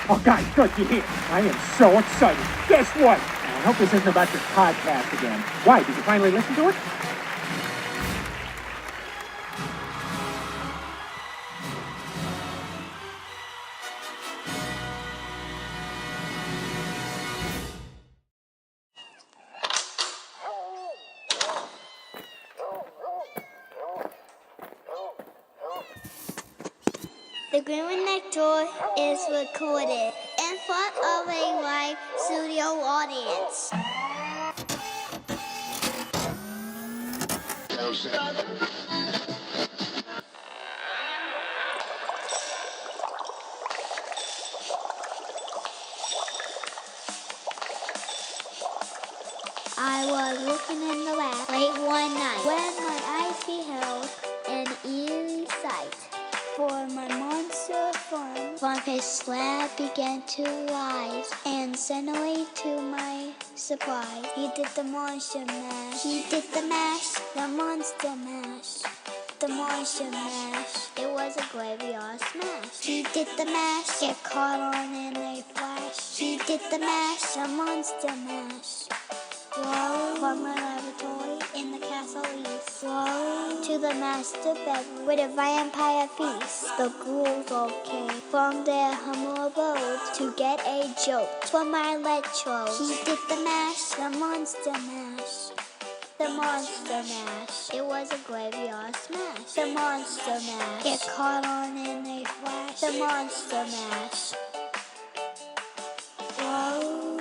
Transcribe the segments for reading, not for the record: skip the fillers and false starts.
Oh, guys, good to hear. I am so excited. Guess what? I hope this isn't about your podcast again. Why? Did you finally listen to it? The Groomer Next Door is recorded in front of a live studio audience. I was looking in the lab late one night when my eyes beheld an eerie sight. For my monster from his slab began to rise, and suddenly to my surprise, he did the monster mash. He did the mash, the monster mash. The monster mash, it was a graveyard smash. He did the mash, get caught on in a flash. He did the mash, the monster mash. Whoa, from my laboratory in the castle east. Whoa, to the master bedroom with a vampire feast. The ghouls all came from their humble abode to get a jolt from my electrode. He did the mash, the monster mash. The monster mash, it was a graveyard smash. The monster mash, get caught on in a flash. The monster mash. Whoa.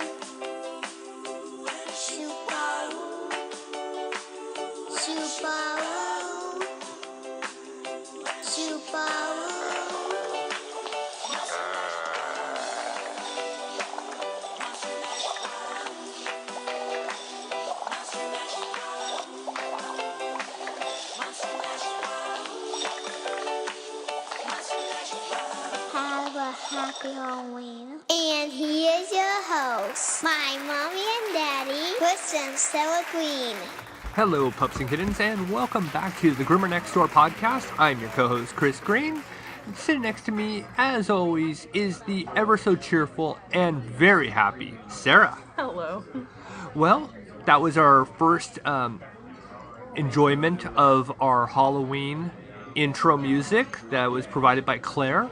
Have a happy Halloween. And here's your host, my mommy and daddy, Chris and Stella Green. Hello, pups and kittens, and welcome back to the Groomer Next Door podcast. I'm your co-host, Chris Green. And sitting next to me, as always, is the ever so cheerful and very happy Sarah. Hello. Well, that was our first enjoyment of our Halloween intro music that was provided by Claire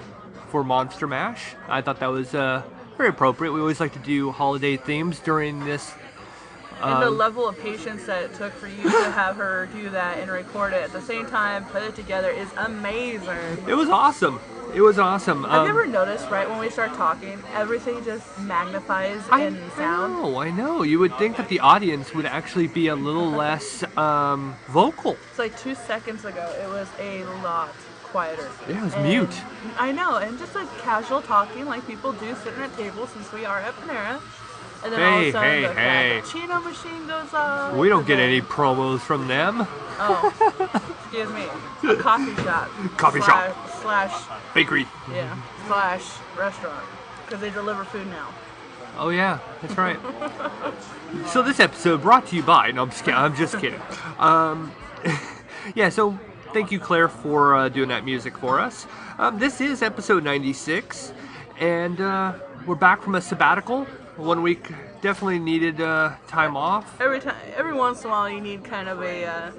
for Monster Mash. I thought that was very appropriate. We always like to do holiday themes during this. And the level of patience that it took for you to have her do that and record it at the same time, put it together, is amazing. It was awesome. It was awesome. I've never noticed, right, when we start talking, everything just magnifies in sound. I know. You would think that the audience would actually be a little less vocal. It's like 2 seconds ago, it was a lot quieter. Yeah, it was mute. I know, and just like casual talking like people do sitting at tables since we are at Panera. And then all of a sudden the Cappuccino machine goes off. We don't get any promos from them. Oh, excuse me. A coffee shop. Slash bakery. Yeah. Slash restaurant. Because they deliver food now. Oh yeah, that's right. So this episode brought to you by. No, I'm just kidding. Yeah. So thank you, Claire, for doing that music for us. This is episode 96, and we're back from a sabbatical. 1 week, definitely needed time off. Every once in a while, you need kind of a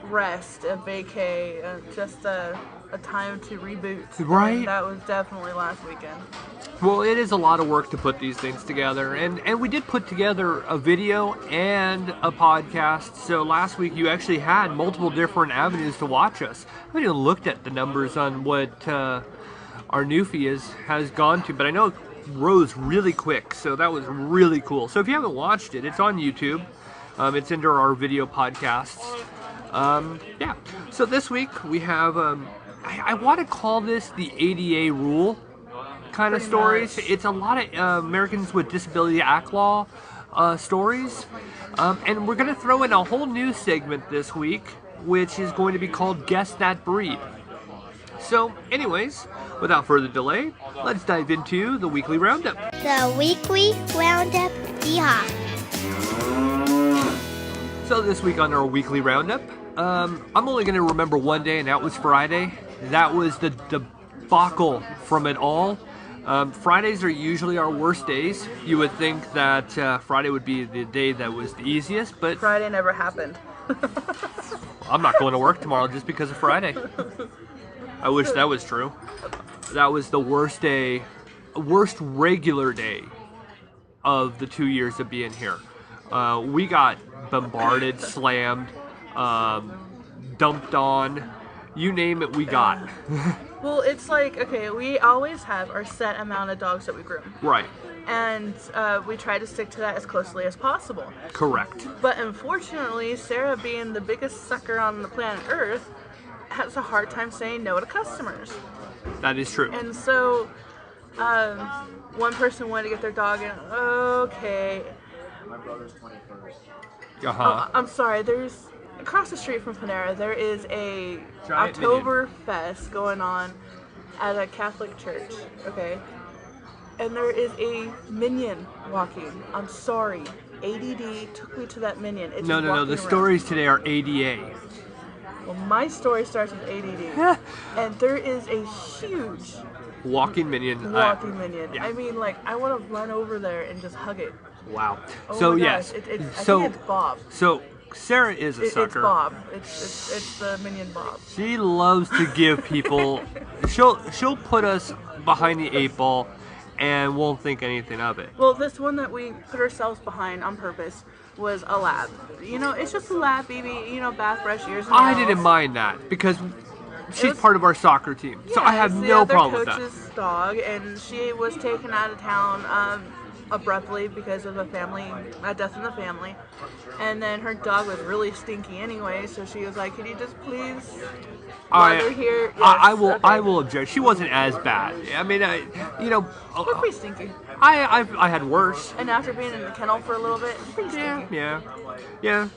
rest, a vacay, just a time to reboot. Right. And that was definitely last weekend. Well, it is a lot of work to put these things together, and we did put together a video and a podcast. So last week you actually had multiple different avenues to watch us. I haven't even looked at the numbers on what our newfie has gone to, but I know it rose really quick, so that was really cool. So if you haven't watched it, it's on YouTube. It's under our video podcasts. Yeah. So this week we have, I want to call this the ADA rule kind of stories. It's a lot of Americans with Disability Act law stories. And we're going to throw in a whole new segment this week, which is going to be called Guess That Breed. So, anyways, without further delay, let's dive into the weekly roundup. The weekly roundup, yeehaw. So this week on our weekly roundup, I'm only going to remember one day, and that was Friday. That was the debacle from it all. Fridays are usually our worst days. You would think that Friday would be the day that was the easiest, but Friday never happened. I'm not going to work tomorrow just because of Friday. I wish that was true. That was the worst day, worst regular day of the 2 years of being here. We got bombarded, slammed, dumped on, you name it, we got. Well, it's like, okay, we always have our set amount of dogs that we groom. Right. And we try to stick to that as closely as possible. Correct. But unfortunately, Sarah, being the biggest sucker on the planet Earth, has a hard time saying no to customers. That is true. And so, one person wanted to get their dog in. Okay. My brother's 21st. Uh-huh. I'm sorry, there's... Across the street from Panera, there is a Giant Oktoberfest going on at a Catholic church, okay? And there is a minion walking. I'm sorry. ADD took me to that minion. It's No. The walking around. stories today are ADA. Well, my story starts with ADD. And there is a huge Walking minion. walking minion. yeah. I mean, like, I want to run over there and just hug it. Wow. Oh So my gosh, yes. I so think it's Bob. so Sarah is a It's sucker. Bob. It's the minion Bob. She loves to give people. she'll put us behind the 8 ball, and won't think anything of it. Well, this one that we put ourselves behind on purpose was a lab. You know, it's just a lab, baby. You know, bath, brush, ears, and I nails. didn't mind that because she's was- part of our soccer team, so Yeah, I have it's the no other problem with that. coach's dog, and she was taken out of town abruptly because of a death in the family. And then her dog was really stinky anyway, so she was like, "Can you just please, while they're here?" I Yes, will. okay. I will object. She wasn't as bad. I mean, They're pretty stinky. I had worse. And after being in the kennel for a little bit, pretty stinky. Yeah.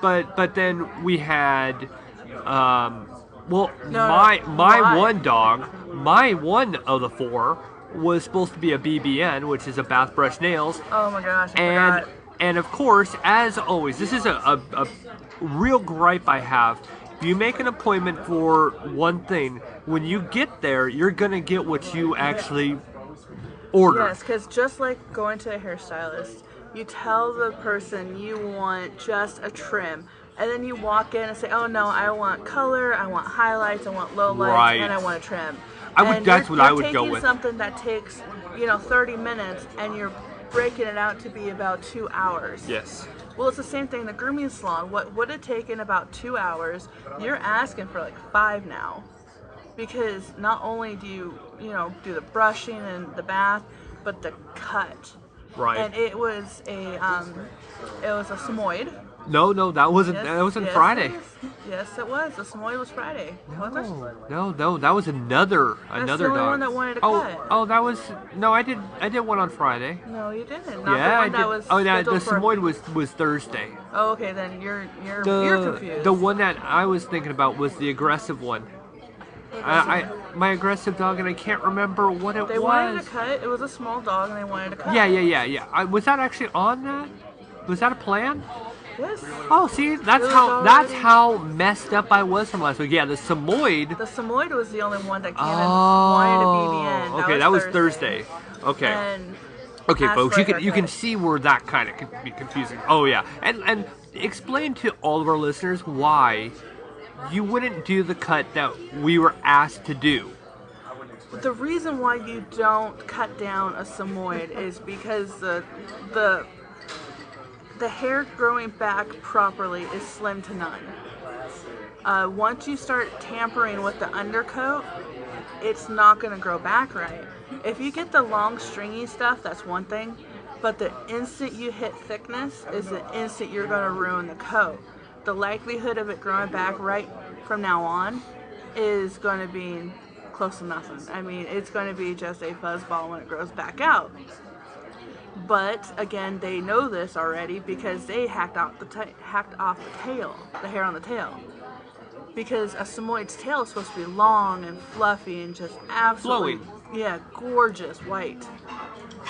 But then we had, No, my one dog, my one of the 4 was supposed to be a BBN, which is a bath, brush, nails. Oh my gosh, I And forgot. and of course, as always, this is a real gripe I have. If you make an appointment for one thing, when you get there, you're gonna get what you actually ordered. Yes, because just like going to a hairstylist, you tell the person you want just a trim, and then you walk in and say, "Oh no, I want color, I want highlights, I want low lights, Right. and I want a trim." That's what I would go You're with. taking something that takes 30 minutes, and you're breaking it out to be about 2 hours. Yes. Well, it's the same thing in the grooming salon. What would have taken about 2 hours, you're asking for like 5 now. Because not only do you do the brushing and the bath, but the cut. Right. And it was a Samoyed. No, that wasn't. Yes, That wasn't yes, Friday. it was. Yes, it was. The Samoyed was Friday. Wasn't it? No, that was another the dog. only one that wanted to cut. Oh, that was no. I did one on Friday. No, you didn't. Not Yeah, the I one did. that was Oh, the scheduled for- Samoyed was Thursday. Oh, okay, then you're The confused. one that I was thinking about was the aggressive one. My aggressive dog, and I can't remember what it They was. wanted to cut. It was a small dog, and they wanted to cut. Yeah. Was that actually on that? Was that a plan? Yes. Oh, see, that's was how already- how messed up I was from last week. Yeah, the Samoyed. The Samoyed was the only one that came and wanted a BBN. Okay, that was Thursday. Okay. And Okay, asked folks, for you a can haircut. see where that kind of can be confusing. Oh yeah, and explain to all of our listeners why you wouldn't do the cut that we were asked to do. The reason why you don't cut down a Samoyed is because the hair growing back properly is slim to none. Once you start tampering with the undercoat, it's not going to grow back right. If you get the long stringy stuff, that's one thing, but the instant you hit thickness is the instant you're going to ruin the coat. The likelihood of it growing back right from now on is going to be close to nothing. I mean, it's going to be just a fuzzball when it grows back out. But again, they know this already because they hacked off the tail, the hair on the tail. Because a Samoyed's tail is supposed to be long and fluffy and just absolutely, gorgeous white.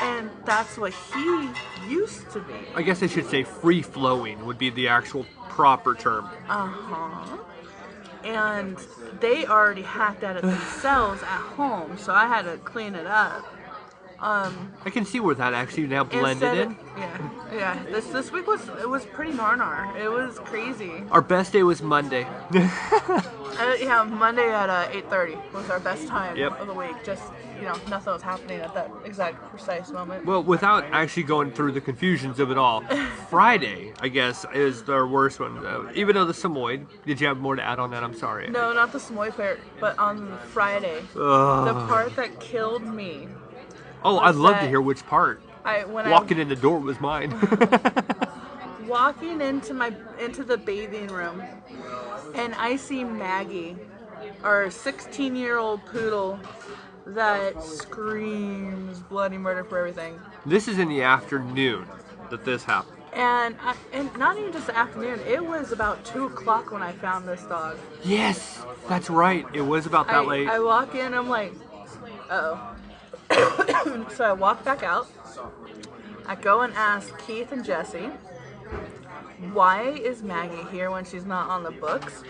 And that's what he used to be. I guess I should say free flowing would be the actual proper term. And they already hacked at it themselves at home, so I had to clean it up. I can see where that actually now blended in. Yeah. This week was pretty nar. It was crazy. Our best day was Monday. Yeah, Monday at 8:30 was our best time Yep. of the week. Just nothing was happening at that exact precise moment. Well, without actually going through the confusions of it all, Friday, I guess, is our worst one. Even though the Samoyed, did you have more to add on that? I'm sorry. No, not the Samoy part, but on Friday, Ugh. the part that killed me. Oh, I'd love to that hear which part. When Walking in the door was mine. walking into the bathing room, and I see Maggie, our 16-year-old poodle that screams bloody murder for everything. This is in the afternoon that this happened. And not even just the afternoon, it was about 2 o'clock when I found this dog. Yes, that's right. It was about that late. I walk in, I'm like, uh-oh. So I walk back out. I go and ask Keith and Jesse, why is Maggie here when she's not on the books?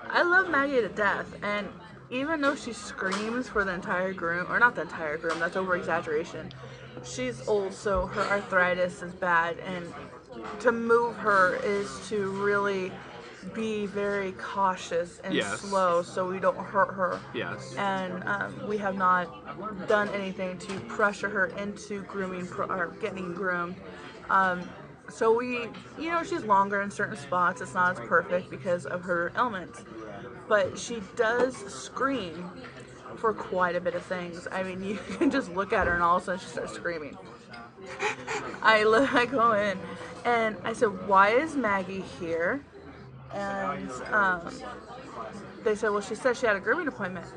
I love Maggie to death, and even though she screams for the entire groom, or not the entire groom, that's over exaggeration. She's old, so her arthritis is bad, and to move her is to really be very cautious and slow so we don't hurt her. Yes. And we have not done anything to pressure her into grooming or getting groomed. So we, she's longer in certain spots. It's not as perfect because of her ailments. But she does scream for quite a bit of things. I mean, you can just look at her and all of a sudden she starts screaming. I go in and I said, why is Maggie here? And they said, well, she said she had a grooming appointment.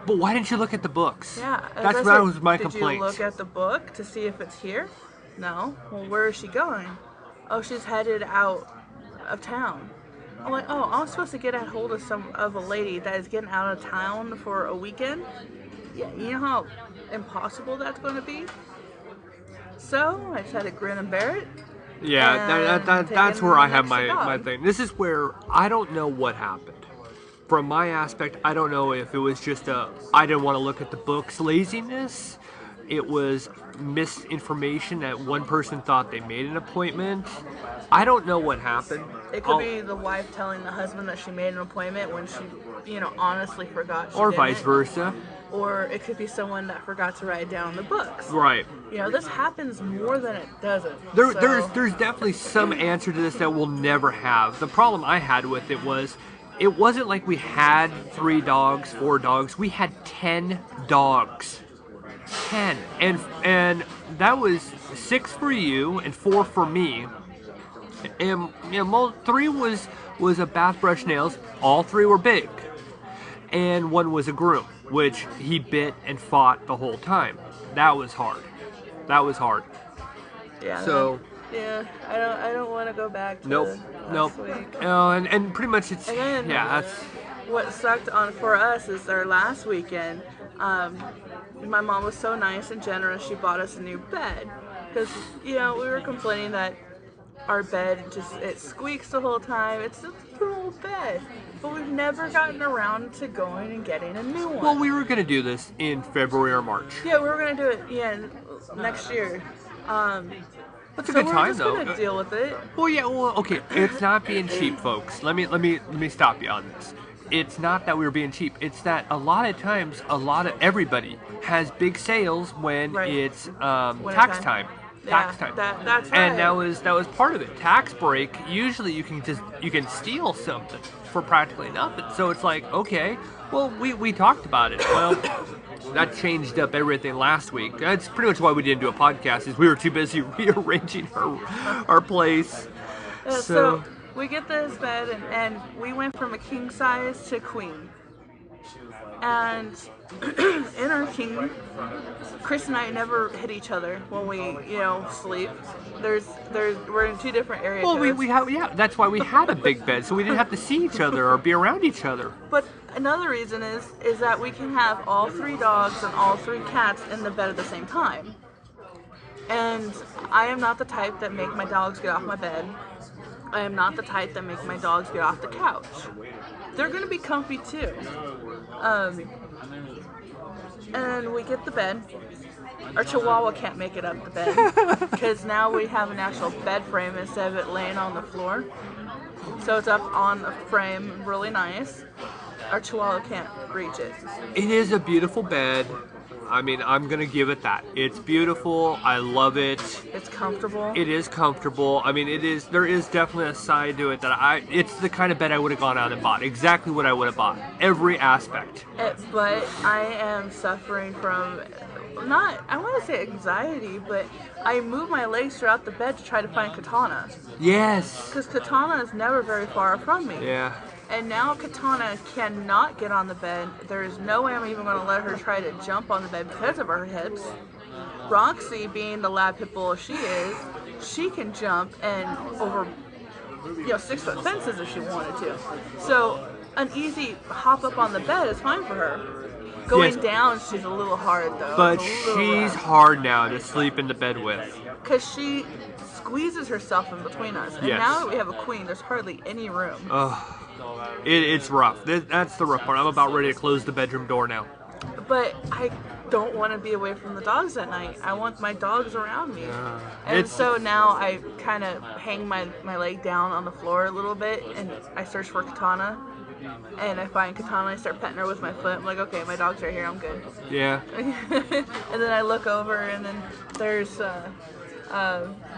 But why didn't you look at the books? Yeah. That's what was my complaint. Did you look at the book to see if it's here? No. Well, where is she going? Oh, she's headed out of town. I'm like, oh, I'm supposed to get a hold of a lady that is getting out of town for a weekend? Yeah, you know how impossible that's going to be? So I just had to grin and bear it. Yeah, that's where I have my thing. This is where I don't know what happened. From my aspect, I don't know if it was just I didn't want to look at the books laziness. It was misinformation that one person thought they made an appointment. I don't know what happened. It could be the wife telling the husband that she made an appointment when she, honestly forgot she or didn't. Vice versa. Or it could be someone that forgot to write down the books. Right. This happens more than it doesn't. There's definitely some answer to this that we'll never have. The problem I had with it wasn't like we had 3 dogs, 4 dogs. We had 10 dogs. 10. And that was 6 for you and 4 for me. And 3 was a bath brush nails. All 3 were big. And 1 was a groom, which he bit and fought the whole time. That was hard. Yeah. So yeah, I don't want to go back to last week. And pretty much it's that's what sucked for us is our last weekend. My mom was so nice and generous. She bought us a new bed because we were complaining that our bed it squeaks the whole time. It's a little old bed, but we've never gotten around to going and getting a new one. Well, we were gonna do this in February or March. Yeah, we were gonna do it next year. That's a good time though. We're just gonna deal with it. Well, yeah. Well, okay. It's not being cheap, folks. Let me stop you on this. It's not that we were being cheap. It's that a lot of times, everybody has big sales when it's tax time. Tax time. That's right. And that was part of it. Tax break. Usually, you can steal something for practically nothing. So it's like, okay, well, we talked about it. Well, that changed up everything last week. That's pretty much why we didn't do a podcast. Is we were too busy rearranging our place. So we get this bed, and we went from a king size to queen. And in our king, Chris and I never hit each other when we, sleep. We're in 2 different areas. Well, we have, that's why we had a big bed, so we didn't have to see each other or be around each other. But another reason is that we can have all 3 dogs and all 3 cats in the bed at the same time. And I am not the type that make my dogs get off my bed. I am not the type that make my dogs get off the couch. They're going to be comfy too. And we get the bed, Our Chihuahua can't make it up the bed because now we have an actual bed frame instead of it laying on the floor. So it's up on a frame, really nice. Our Chihuahua can't reach it. It is a beautiful bed. I mean, I'm gonna give it that. It's beautiful. I love it. It's comfortable. It is comfortable. I mean, it is. There is definitely a side to it that it's the kind of bed I would have gone out and bought. Exactly what I would have bought. Every aspect. But I am suffering from I want to say anxiety, but I move my legs throughout the bed to try to find Katana. Yes. Because Katana is never very far from me. Yeah. And now Katana cannot get on the bed. There is no way I'm even going to let her try to jump on the bed because of her hips. Roxy, being the lab pit bull she is, she can jump and over 6-foot fences if she wanted to. So an easy hop up on the bed is fine for her. Going down, she's a little hard though. But she's hard now to sleep in the bed with. Because she squeezes herself in between us. And now that we have a queen, there's hardly any room. It's rough. That's the rough part. I'm about ready to close the bedroom door now. But I don't want to be away from the dogs at night. I want my dogs around me. And so now I kind of hang my leg down on the floor a little bit and I search for Katana. And I find Katana, I start petting her with my foot. I'm like, okay, my dog's right here, I'm good. Yeah. And then I look over and then there's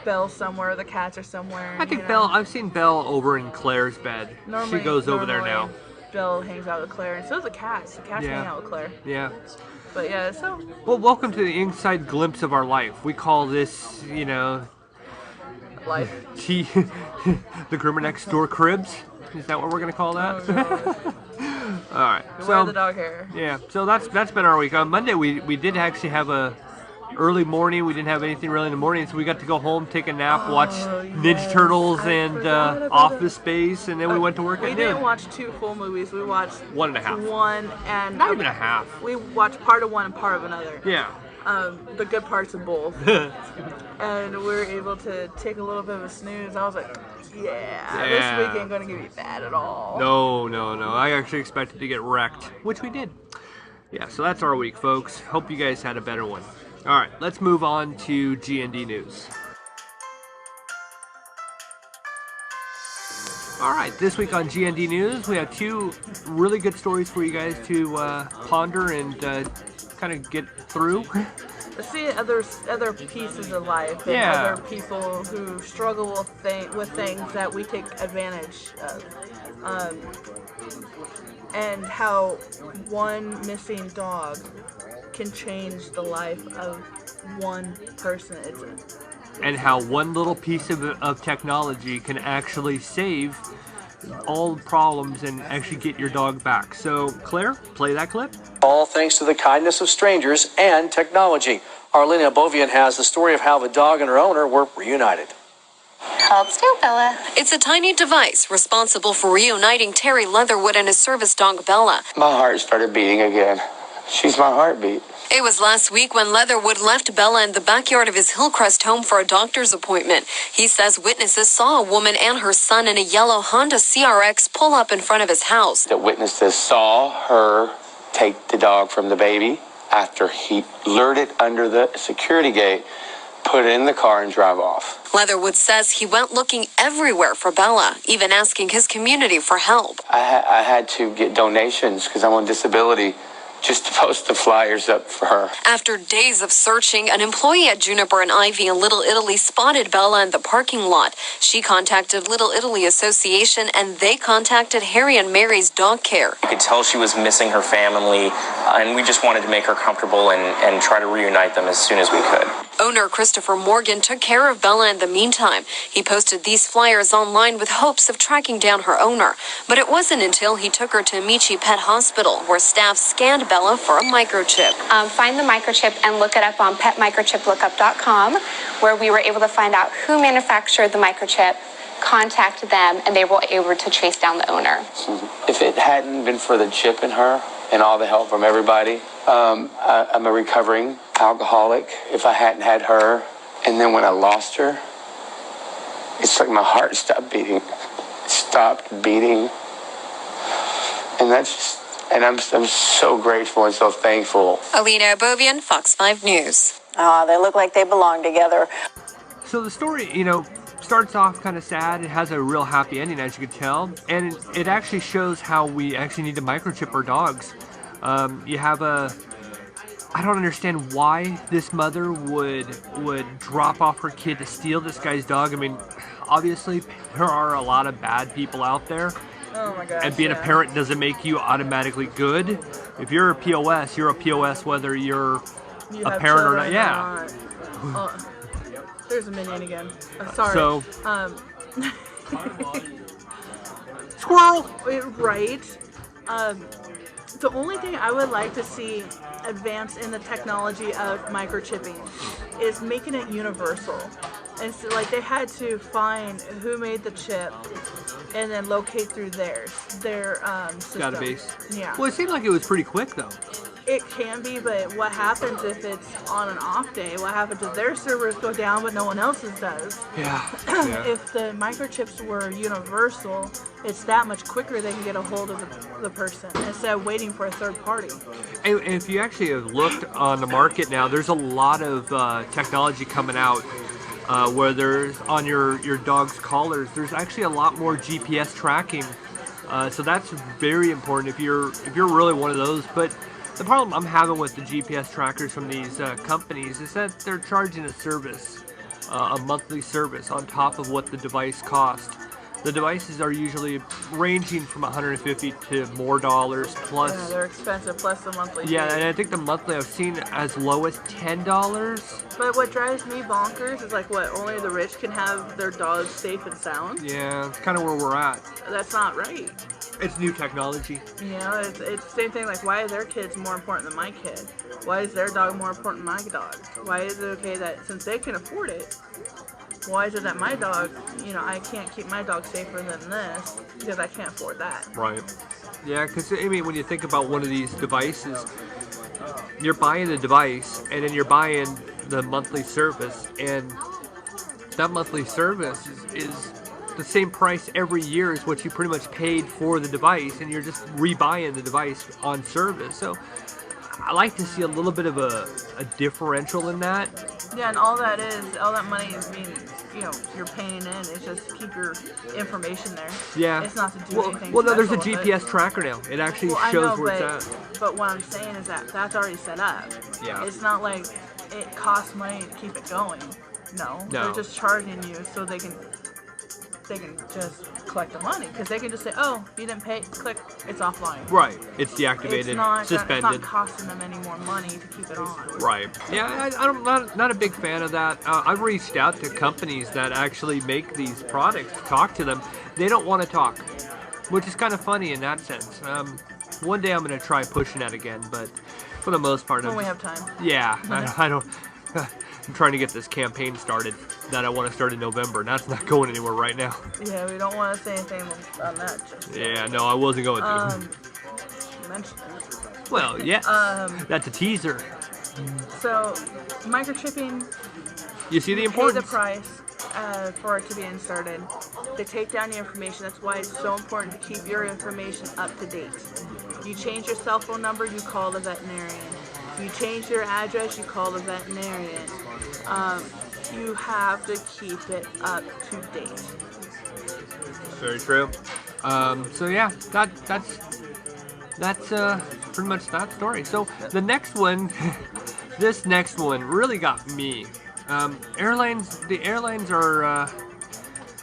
Belle somewhere, the cats are somewhere. I think I've seen Belle over in Claire's bed. She goes over there now. Belle hangs out with Claire, and so does the cats. The cats hang out with Claire. Yeah. But yeah, so. Well, welcome to the inside glimpse of our life. We call this, Life. The Groomer Next Door cribs. Is that what we're gonna call that? All right. Wear the dog hair. Yeah. So that's been our week. On Monday we did actually have a early morning. We didn't have anything really in the morning, so we got to go home, take a nap, watch Ninja Turtles and Office Space, and then we went to work at noon. We didn't watch 2 full movies. We watched 1.5. One and not even a half. We watched part of one and part of another. Yeah. The good parts of both. And we were able to take a little bit of a snooze. I was like, this week ain't gonna be bad at all. No. I actually expected to get wrecked, which we did. Yeah, so that's our week, folks. Hope you guys had a better one. All right, let's move on to G&D News. All right, this week on G&D News, we have 2 really good stories for you guys to ponder and kind of get through. See other pieces of life and other people who struggle with things that we take advantage of. And how one missing dog can change the life of one person. And how one little piece of technology can actually save all problems and actually get your dog back. So, Claire, play that clip. All thanks to the kindness of strangers and technology. Arlena Bovian has the story of how the dog and her owner were reunited. Hold still, Bella. It's a tiny device responsible for reuniting Terry Leatherwood and his service dog, Bella. My heart started beating again. She's my heartbeat. It was last week when Leatherwood left Bella in the backyard of his Hillcrest home for a doctor's appointment. He says witnesses saw a woman and her son in a yellow Honda CRX pull up in front of his house. The witnesses saw her take the dog from the baby after he lured it under the security gate, put it in the car, and drive off. Leatherwood says he went looking everywhere for Bella, even asking his community for help. I had to get donations because I'm on disability, just to post the flyers up for her. After days of searching, an employee at Juniper and Ivy in Little Italy spotted Bella in the parking lot. She contacted Little Italy Association, and they contacted Harry and Mary's dog care. You could tell she was missing her family, and we just wanted to make her comfortable and try to reunite them as soon as we could. Owner Christopher Morgan took care of Bella in the meantime. He posted these flyers online with hopes of tracking down her owner. But it wasn't until he took her to Amici Pet Hospital, where staff scanned Bella for a microchip. Find the microchip and look it up on petmicrochiplookup.com, where we were able to find out who manufactured the microchip, contact them, and they were able to trace down the owner. If it hadn't been for the chip in her and all the help from everybody, I'm a recovering alcoholic. If I hadn't had her, and then when I lost her, it's like my heart stopped beating. And that's just, and I'm so grateful and so thankful. Alina Abovian, Fox 5 News. They look like they belong together. So the story, starts off kind of sad. It has a real happy ending, as you can tell, and it actually shows how we actually need to microchip our dogs. You have I don't understand why this mother would drop off her kid to steal this guy's dog. I mean, obviously there are a lot of bad people out there. Oh my gosh. And being a parent doesn't make you automatically good. If you're a POS, you're a POS whether you're a parent or not. Yeah. Oh, there's a minion again. Sorry. So, squirrel. Right. The only thing I would like to see advance in the technology of microchipping is making it universal. And so, like, they had to find who made the chip and then locate through their system. database. Yeah. Well, it seemed like it was pretty quick though. It can be, but what happens if it's on an off day? What happens if their servers go down but no one else's does? Yeah. If the microchips were universal, it's that much quicker they can get a hold of the person instead of waiting for a third party. And if you actually have looked on the market now, there's a lot of technology coming out where there's on your dog's collars, there's actually a lot more GPS tracking. So that's very important if you're really one of those. But the problem I'm having with the GPS trackers from these companies is that they're charging a service, a monthly service on top of what the device costs. The devices are usually ranging from $150 to more dollars plus. Yeah, they're expensive, plus the monthly fee. Yeah, and I think the monthly I've seen as low as $10. But what drives me bonkers is like what, only the rich can have their dogs safe and sound? Yeah, it's kind of where we're at. That's not right. It's new technology. You know, it's the same thing, like, why is their kids more important than my kid? Why is their dog more important than my dog? Why is it okay that, since they can afford it, why is it that my dog, I can't keep my dog safer than this because I can't afford that? Right. Yeah, because, I mean, when you think about one of these devices, you're buying the device and then you're buying the monthly service, and that monthly service is the same price every year as what you pretty much paid for the device, and you're just rebuying the device on service. So I like to see a little bit of a differential in that. Yeah, and all that money is being, you're paying in. It's just to keep your information there. Yeah. It's not to do anything. Well, no, there's a special with GPS it. tracker now. It actually Well, shows I know, where it's at. But what I'm saying is that that's already set up. Yeah. It's not like it costs money to keep it going. No. They're just charging you so they can just collect the money, because they can just say, oh, you didn't pay, click, it's offline. Right. It's deactivated, suspended. It's not costing them any more money to keep it on. Right. Yeah, I'm not a big fan of that. I've reached out to companies that actually make these products to talk to them. They don't want to talk, which is kind of funny in that sense. One day I'm going to try pushing that again, but for the most part, when we have time. Yeah, I don't. I'm trying to get this campaign started that I want to start in November, and that's not going anywhere right now. Yeah, we don't want to say anything on that. Yeah, no, I wasn't going to. Mention it. Well, yes. That's a teaser. So, microchipping. You see the Pay importance. the price for it to be inserted. They take down your information. That's why it's so important to keep your information up to date. You change your cell phone number, you call the veterinarian. You change your address, you call the veterinarian. You have to keep it up to date. Very true. So yeah, that's pretty much that story. So the next one, this next one really got me. The airlines are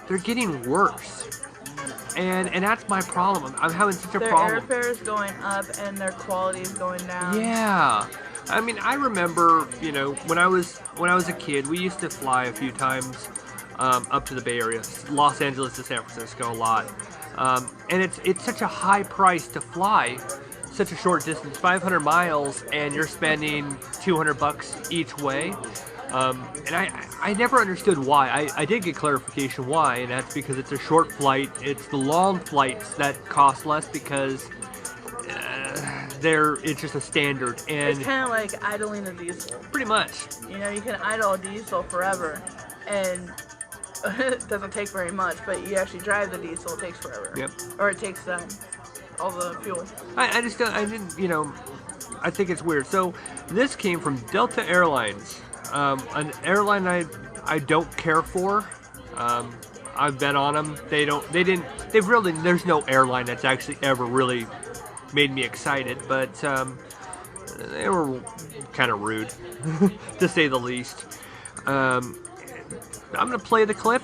they're getting worse, and that's my problem. I'm having such a problem. Their airfare is going up and their quality is going down. Yeah. I mean, I remember, when I was a kid, we used to fly a few times up to the Bay Area, Los Angeles to San Francisco a lot, and it's such a high price to fly such a short distance, 500 miles, and you're spending $200 each way. And I never understood why. I did get clarification why, and that's because it's a short flight. It's the long flights that cost less because it's just a standard. And it's kind of like idling a diesel. Pretty much. You can idle a diesel forever, and it doesn't take very much, but you actually drive the diesel, it takes forever. Yep. Or it takes all the fuel. I think it's weird. So this came from Delta Airlines. An airline I don't care for. I've been on them. There's no airline that's actually ever really made me excited, but they were kind of rude, to say the least. I'm going to play the clip,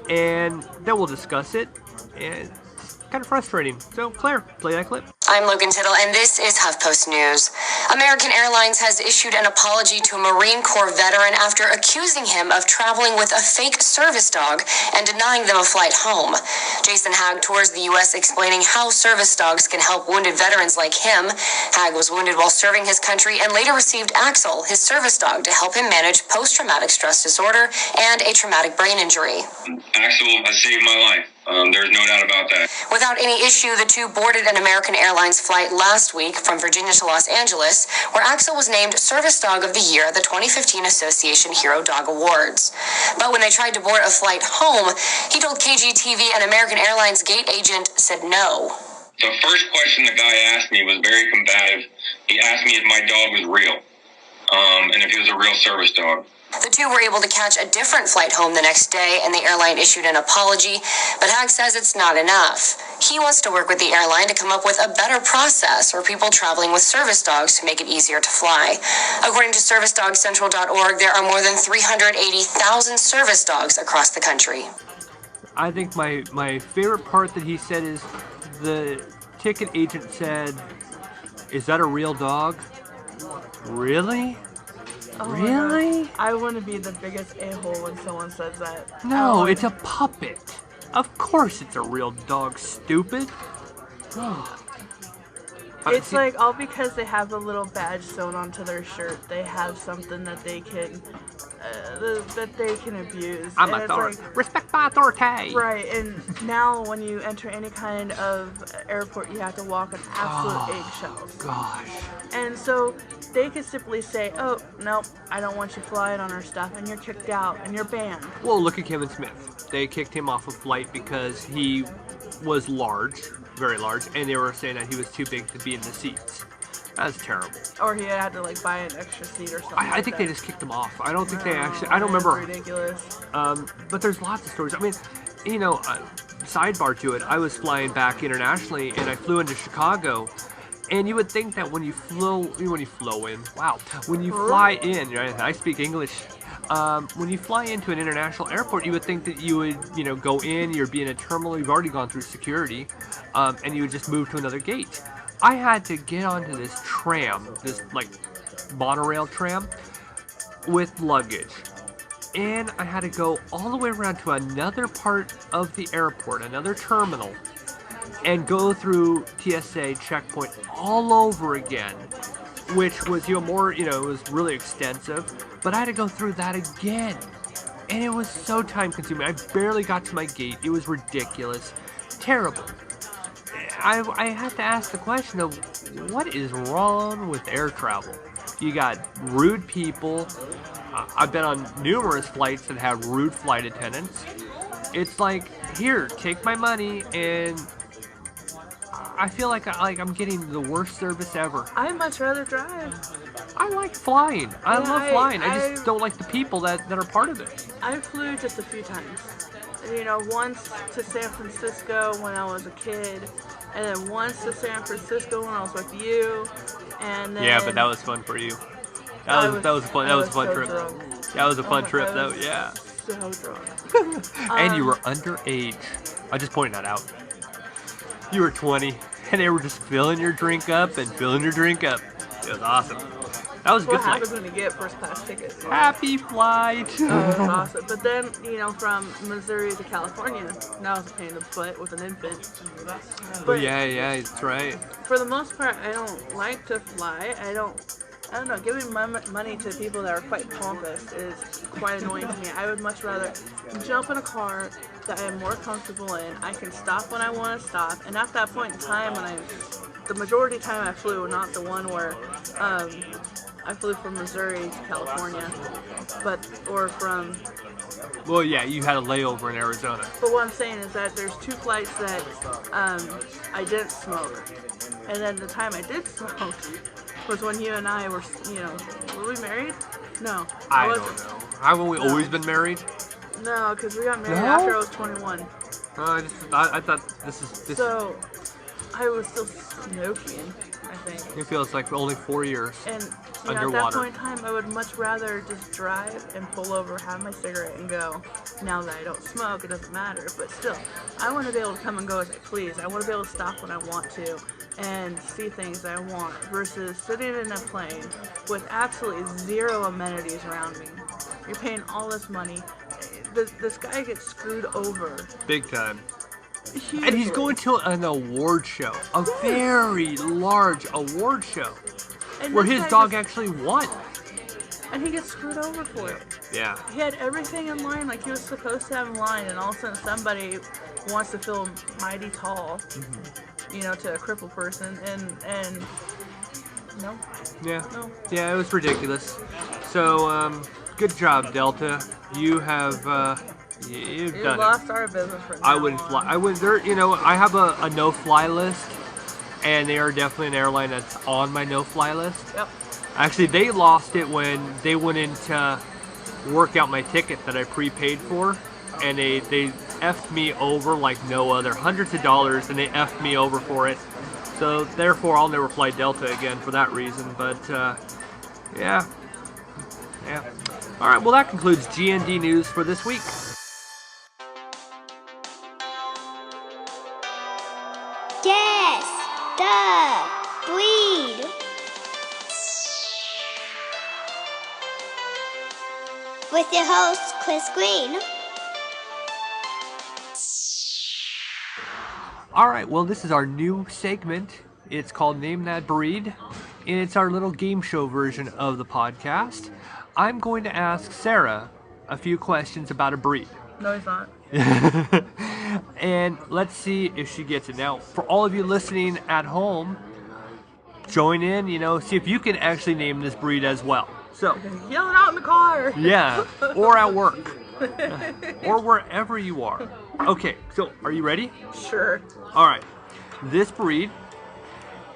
and then we'll discuss it, and it's kind of frustrating. So, Claire, play that clip. I'm Logan Tittle, and this is HuffPost News. American Airlines has issued an apology to a Marine Corps veteran after accusing him of traveling with a fake service dog and denying them a flight home. Jason Hag tours the U.S. explaining how service dogs can help wounded veterans like him. Hag was wounded while serving his country and later received Axel, his service dog, to help him manage post-traumatic stress disorder and a traumatic brain injury. Axel has saved my life. There's no doubt about that. Without any issue, the two boarded an American Airlines flight last week from Virginia to Los Angeles, where Axel was named Service Dog of the Year at the 2015 Association Hero Dog Awards. But when they tried to board a flight home, he told KGTV an American Airlines gate agent said no. The first question the guy asked me was very combative. He asked me if my dog was real, and if he was a real service dog. The two were able to catch a different flight home the next day, and the airline issued an apology, but Hag says it's not enough. He wants to work with the airline to come up with a better process for people traveling with service dogs to make it easier to fly. According to ServiceDogCentral.org, there are more than 380,000 service dogs across the country. I think my favorite part that he said is the ticket agent said, "Is that a real dog?" Really? Oh really? I want to be the biggest a-hole when someone says that. No, it's a puppet. Of course it's a real dog, stupid. It's like all because they have a little badge sewn onto their shirt, they have something that they can abuse. I'm authority. Like, respect my authority. Right, and now when you enter any kind of airport, you have to walk on absolute eggshells. Gosh. And so they could simply say, "Oh, nope, I don't want you flying on our stuff," and you're kicked out, and you're banned. Well, look at Kevin Smith. They kicked him off a flight because he was large, very large, and they were saying that he was too big to be in the seats. That's terrible. Or he had to buy an extra seat or something. I think they just kicked him off. I don't think they actually. I don't remember. Ridiculous. But there's lots of stories. I mean, sidebar to it. I was flying back internationally, and I flew into Chicago. And you would think that when you fly in, right, I speak English. When you fly into an international airport, you would think that you would, go in, you'd be in a terminal, you've already gone through security, and you would just move to another gate. I had to get onto this tram, this monorail tram, with luggage. And I had to go all the way around to another part of the airport, another terminal, and go through TSA checkpoint all over again, which was, it was really extensive, but I had to go through that again, and it was so time consuming. I barely got to my gate. It was ridiculous, terrible. I had to ask the question of, what is wrong with air travel? You got rude people. I've been on numerous flights that have rude flight attendants. It's like, here, take my money, and I feel like I'm getting the worst service ever. I'd much rather drive. I like flying. I love flying. I just don't like the people that are part of it. I flew just a few times. Once to San Francisco when I was a kid, and then once to San Francisco when I was with you, and then... Yeah, but that was fun for you. That was a fun trip. Drunk. That was a fun trip, though. Yeah. So drunk. And you were underage. I just pointed that out. You were 20, and they were just filling your drink up and filling your drink up. It was awesome. That was a good flight. What happens when you get first class tickets? Happy flight! That was awesome. But then, from Missouri to California, that was a pain in the butt with an infant. But yeah, that's right. For the most part, I don't like to fly. I don't know, giving money to people that are quite pompous is quite annoying to me. I would much rather jump in a car that I am more comfortable in. I can stop when I want to stop, and at that point in time, the majority of the time I flew, not the one where I flew from Missouri to California, or from... Well, yeah, you had a layover in Arizona. But what I'm saying is that there's two flights that I didn't smoke, and then the time I did smoke was when you and I were we married? No. I don't know. Haven't we always been married? No, because we got married after I was 21. I thought this is. So, I was still smoking, I think. It feels like only 4 years. And underwater. at that point in time, I would much rather just drive and pull over, have my cigarette, and go. Now that I don't smoke, it doesn't matter. But still, I want to be able to come and go as I please. I want to be able to stop when I want to and see things I want versus sitting in a plane with absolutely zero amenities around me. You're paying all this money. This guy gets screwed over. Big time. Hugely. And he's going to an award show. A very large award show. And where this his guy dog just- actually won. And he gets screwed over for it. Yeah. He had everything in line like he was supposed to have in line, and all of a sudden somebody wants to feel mighty tall, you know, to a crippled person, and no. Yeah. No. Yeah, it was ridiculous. So, good job, Delta. You have, you've You done lost it. our business for I wouldn't fly. I would. There, you know, I have a no-fly list, and they are definitely an airline that's on my no-fly list. Yep. Actually, they lost it when they went in to work out my ticket that I prepaid for, and they effed me over like no other. Hundreds of dollars, and they effed me over for it. So therefore, I'll never fly Delta again for that reason. But yeah. All right. Well, that concludes GND news for this week. Guess the breed. With your host, Chris Green. All right, well, this is our new segment. It's called Name That Breed, and it's our little game show version of the podcast. I'm going to ask Sarah a few questions about a breed. No, he's not. And let's see if she gets it. Now, for all of you listening at home, join in, you know, see if you can actually name this breed as well. So, Yell it out in the car. yeah, or at work, or wherever you are. Okay, so are you ready? Sure. All right. This breed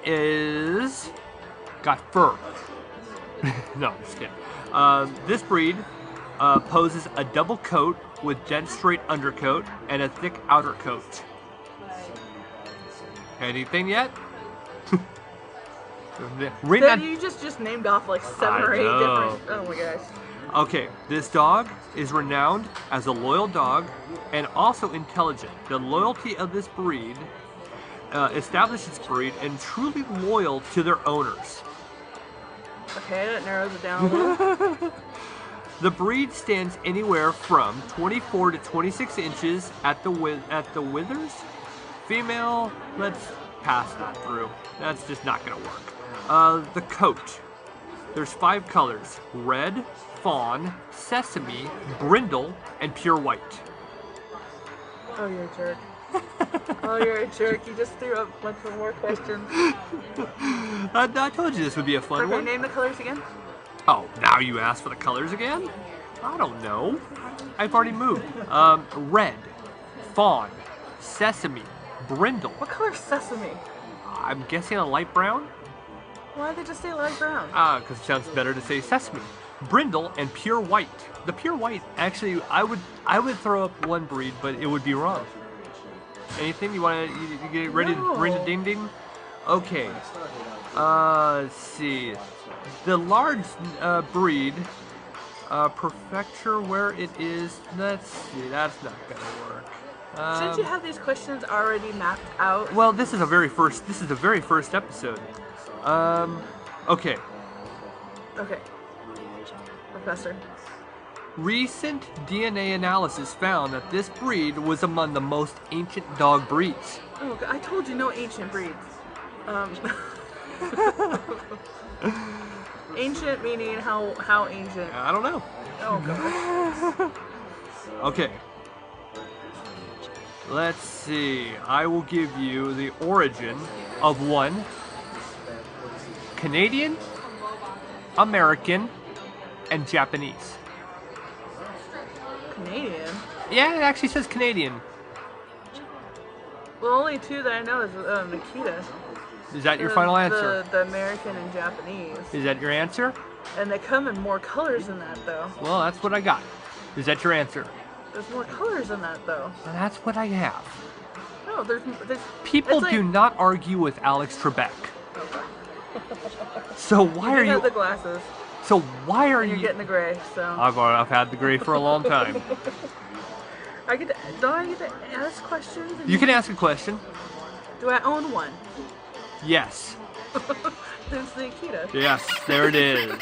is got fur. No, just kidding. This breed poses a double coat with dead straight undercoat and a thick outer coat. Anything yet? Ring Then that. you just named off like 7 I or 8 know. different. Oh my gosh. Okay, this dog is renowned as a loyal dog and also intelligent. The loyalty of this breed establishes its breed and truly loyal to their owners. Okay, that narrows it down a little. The breed stands anywhere from 24 to 26 inches at the withers. Female, let's pass that through. That's just not going to work. The coat. There's 5 colors: red, fawn, sesame, brindle, and pure white. Oh, you're a jerk. Oh, you're a jerk. You just threw up a bunch of more questions. I told you this would be a fun Okay, one. name the colors again. Oh, now you ask for the colors again? I don't know. I've already moved. Red, fawn, sesame, brindle. What color is sesame? I'm guessing a light brown? Why did they just say light brown? Because it sounds better to say sesame. Brindle and pure white. The pure white, actually, I would throw up one breed, but it would be wrong. Anything you want to you get ready to ring the ding ding? Okay. Let's see. The large breed, Perfecture, where it is. Let's see. That's not gonna work. Shouldn't you have these questions already mapped out? Well, this is the very first episode. Okay. Okay. Professor. Recent DNA analysis found that this breed was among the most ancient dog breeds. Oh, God, I told you no ancient breeds. Ancient meaning how ancient? I don't know. Oh, God. Okay. Let's see. I will give you the origin of one. Canadian, American, and Japanese. Canadian? Yeah, it actually says Canadian. Well, only 2 that I know is Nikita. Is that your final answer? The American and Japanese. Is that your answer? And they come in more colors than that, though. Well, that's what I got. Is that your answer? There's more colors than that, though. And that's what I have. No, there's People do not argue with Alex Trebek. So why are you? have the glasses. So why are You're you? getting the gray. So I've had the gray for a long time. don't I get to ask questions? You can ask a question. Do I own one? Yes. There's the Akita. Yes, there it is.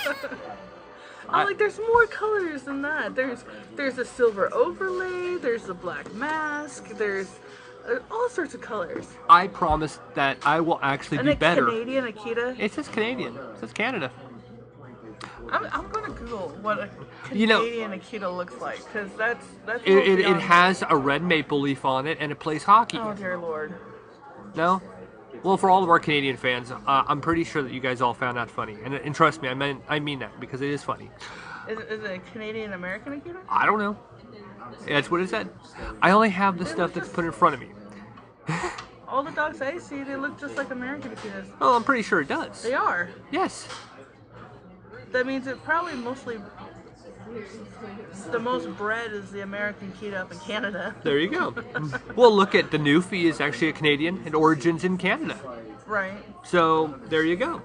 I'm like, there's more colors than that. There's a silver overlay. There's a black mask. There's all sorts of colors. I promise that I will actually be better. Canadian Akita. It says Canadian. It says Canada. I'm gonna Google what a Canadian Akita looks like, because that's it has a red maple leaf on it and it plays hockey. Oh dear Lord. No? Well, for all of our Canadian fans, I'm pretty sure that you guys all found that funny, and trust me, I mean that because it is funny. Is it a Canadian American Akita? I don't know. That's what it said. I only have the stuff that's put in front of me. All the dogs I see, they look just like American Akitas. Oh, I'm pretty sure it does. They are. Yes. That means it probably the most bred is the American Akita up in Canada. There you go. Well, look at the Newfie is actually a Canadian. It origins in Canada. Right. So there you go.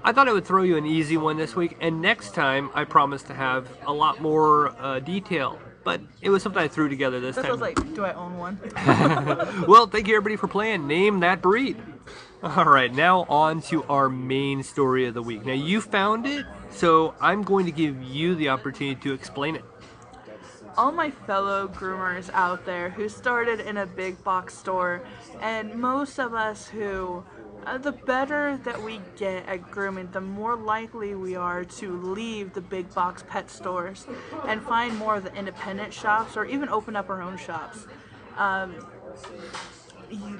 I thought I would throw you an easy one this week, and next time I promise to have a lot more detail. But it was something I threw together this time. I was like, do I own one? Well, thank you everybody for playing Name That Breed. All right, now on to our main story of the week. Now you found it, so I'm going to give you the opportunity to explain it. All my fellow groomers out there who started in a big box store, and most of us who, the better that we get at grooming, the more likely we are to leave the big box pet stores and find more of the independent shops or even open up our own shops.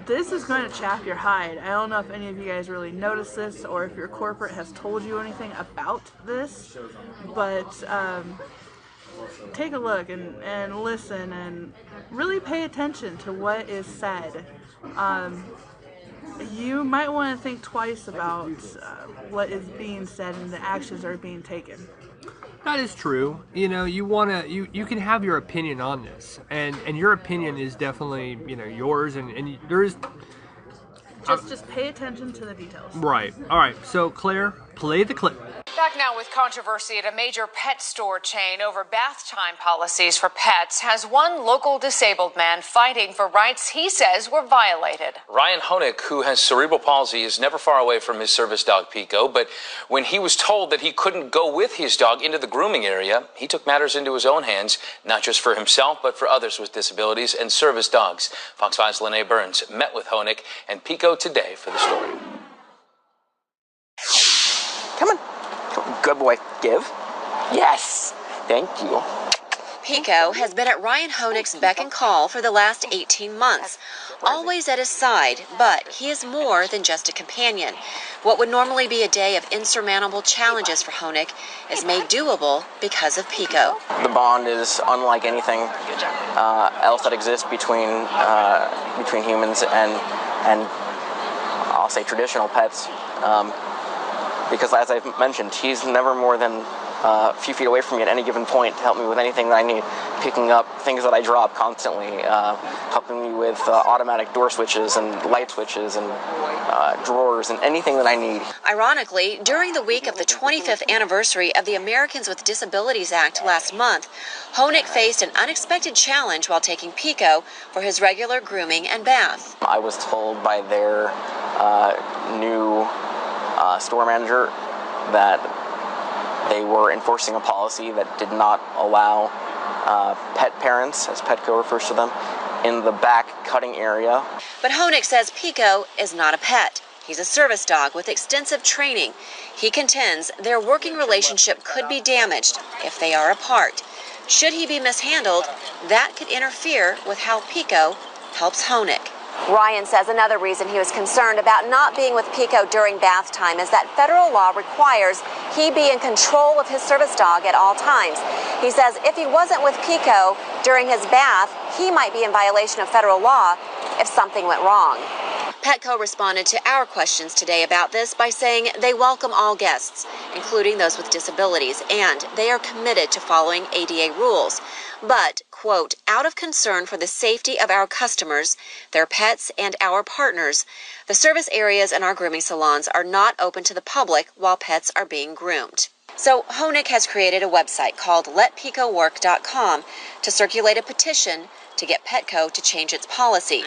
This is going to chap your hide. I don't know if any of you guys really notice this or if your corporate has told you anything about this, but take a look and listen and really pay attention to what is said. You might want to think twice about what is being said and the actions that are being taken. That is true. You know, you can have your opinion on this, and your opinion is definitely, yours, and there is... Just pay attention to the details. Right. All right. So, Claire, play the clip. Back now with controversy at a major pet store chain over bath time policies for pets has one local disabled man fighting for rights he says were violated. Ryan Honig, who has cerebral palsy, is never far away from his service dog, Pico, but when he was told that he couldn't go with his dog into the grooming area, he took matters into his own hands, not just for himself, but for others with disabilities and service dogs. Fox 5's Lene Burns met with Honig and Pico today for the story. Come on. Good boy. Give. Yes. Thank you. Pico has been at Ryan Honig's beck and call for the last 18 months, always at his side, but he is more than just a companion. What would normally be a day of insurmountable challenges for Honig is made doable because of Pico. The bond is unlike anything else that exists between humans and I'll say traditional pets. Because as I've mentioned, he's never more than a few feet away from me at any given point to help me with anything that I need, picking up things that I drop constantly, helping me with automatic door switches and light switches and drawers and anything that I need. Ironically, during the week of the 25th anniversary of the Americans with Disabilities Act last month, Honig faced an unexpected challenge while taking Pico for his regular grooming and bath. I was told by their new store manager that they were enforcing a policy that did not allow pet parents, as Petco refers to them, in the back cutting area. But Honig says Pico is not a pet. He's a service dog with extensive training. He contends their working relationship could be damaged if they are apart. Should he be mishandled, that could interfere with how Pico helps Honig. Ryan says another reason he was concerned about not being with Pico during bath time is that federal law requires he be in control of his service dog at all times. He says if he wasn't with Pico during his bath, he might be in violation of federal law if something went wrong. Petco responded to our questions today about this by saying they welcome all guests, including those with disabilities, and they are committed to following ADA rules. But, quote, out of concern for the safety of our customers, their pets, and our partners, the service areas in our grooming salons are not open to the public while pets are being groomed. So Honig has created a website called letpecowork.com to circulate a petition to get Petco to change its policy.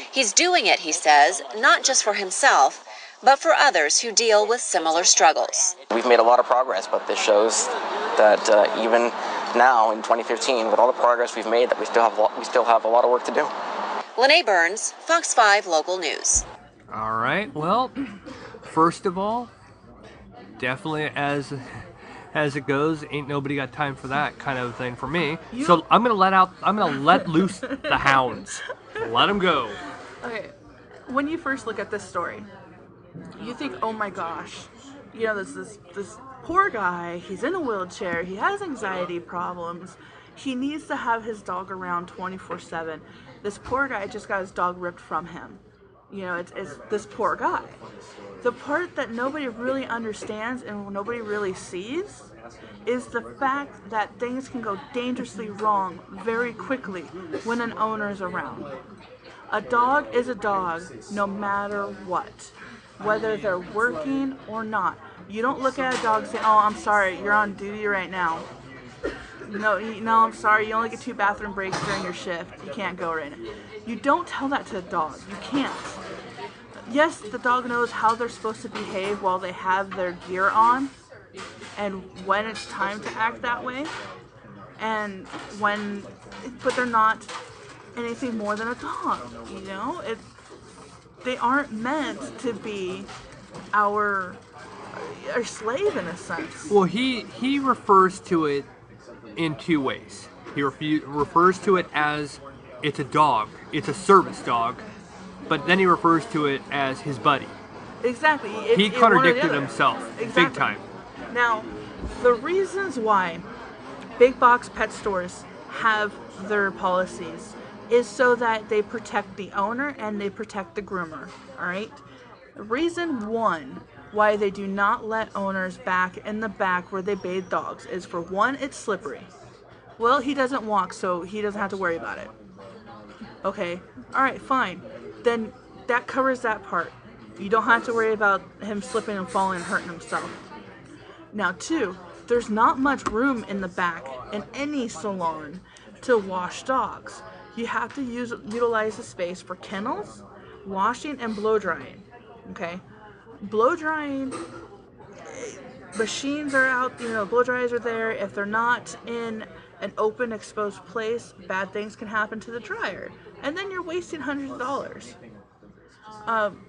He's doing it, he says, not just for himself, but for others who deal with similar struggles. We've made a lot of progress, but this shows that even now in 2015, with all the progress we've made, that we still have a lot of work to do. Lene Burns, Fox 5 Local News. All right. Well, first of all, definitely as it goes, ain't nobody got time for that kind of thing for me. So I'm gonna let loose the hounds. Let them go. Okay, when you first look at this story, you think, oh my gosh, you know, this poor guy, he's in a wheelchair, he has anxiety problems, he needs to have his dog around 24/7. This poor guy just got his dog ripped from him. You know, it's this poor guy. The part that nobody really understands and nobody really sees is the fact that things can go dangerously wrong very quickly when an owner is around. A dog is a dog no matter what, whether they're working or not. You don't look at a dog and say, oh, I'm sorry, you're on duty right now. No, I'm sorry, you only get 2 bathroom breaks during your shift. You can't go right now. You don't tell that to a dog. You can't. Yes, the dog knows how they're supposed to behave while they have their gear on and when it's time to act that way, but they're not anything more than a dog, you know? They aren't meant to be our slave in a sense. Well, he refers to it in 2 ways. He refers to it as it's a dog, it's a service dog, but then he refers to it as his buddy. Exactly. He contradicted himself big time. Now, the reasons why big box pet stores have their policies is so that they protect the owner and they protect the groomer, all right? Reason 1 why they do not let owners back in the back where they bathe dogs is, for 1, it's slippery. Well, he doesn't walk, so he doesn't have to worry about it. Okay, all right, fine. Then that covers that part. You don't have to worry about him slipping and falling and hurting himself. Now 2, there's not much room in the back in any salon to wash dogs. You have to utilize the space for kennels, washing, and blow drying. Okay, blow drying machines are out. You know, blow dryers are there. If they're not in an open, exposed place, bad things can happen to the dryer, and then you're wasting hundreds of dollars.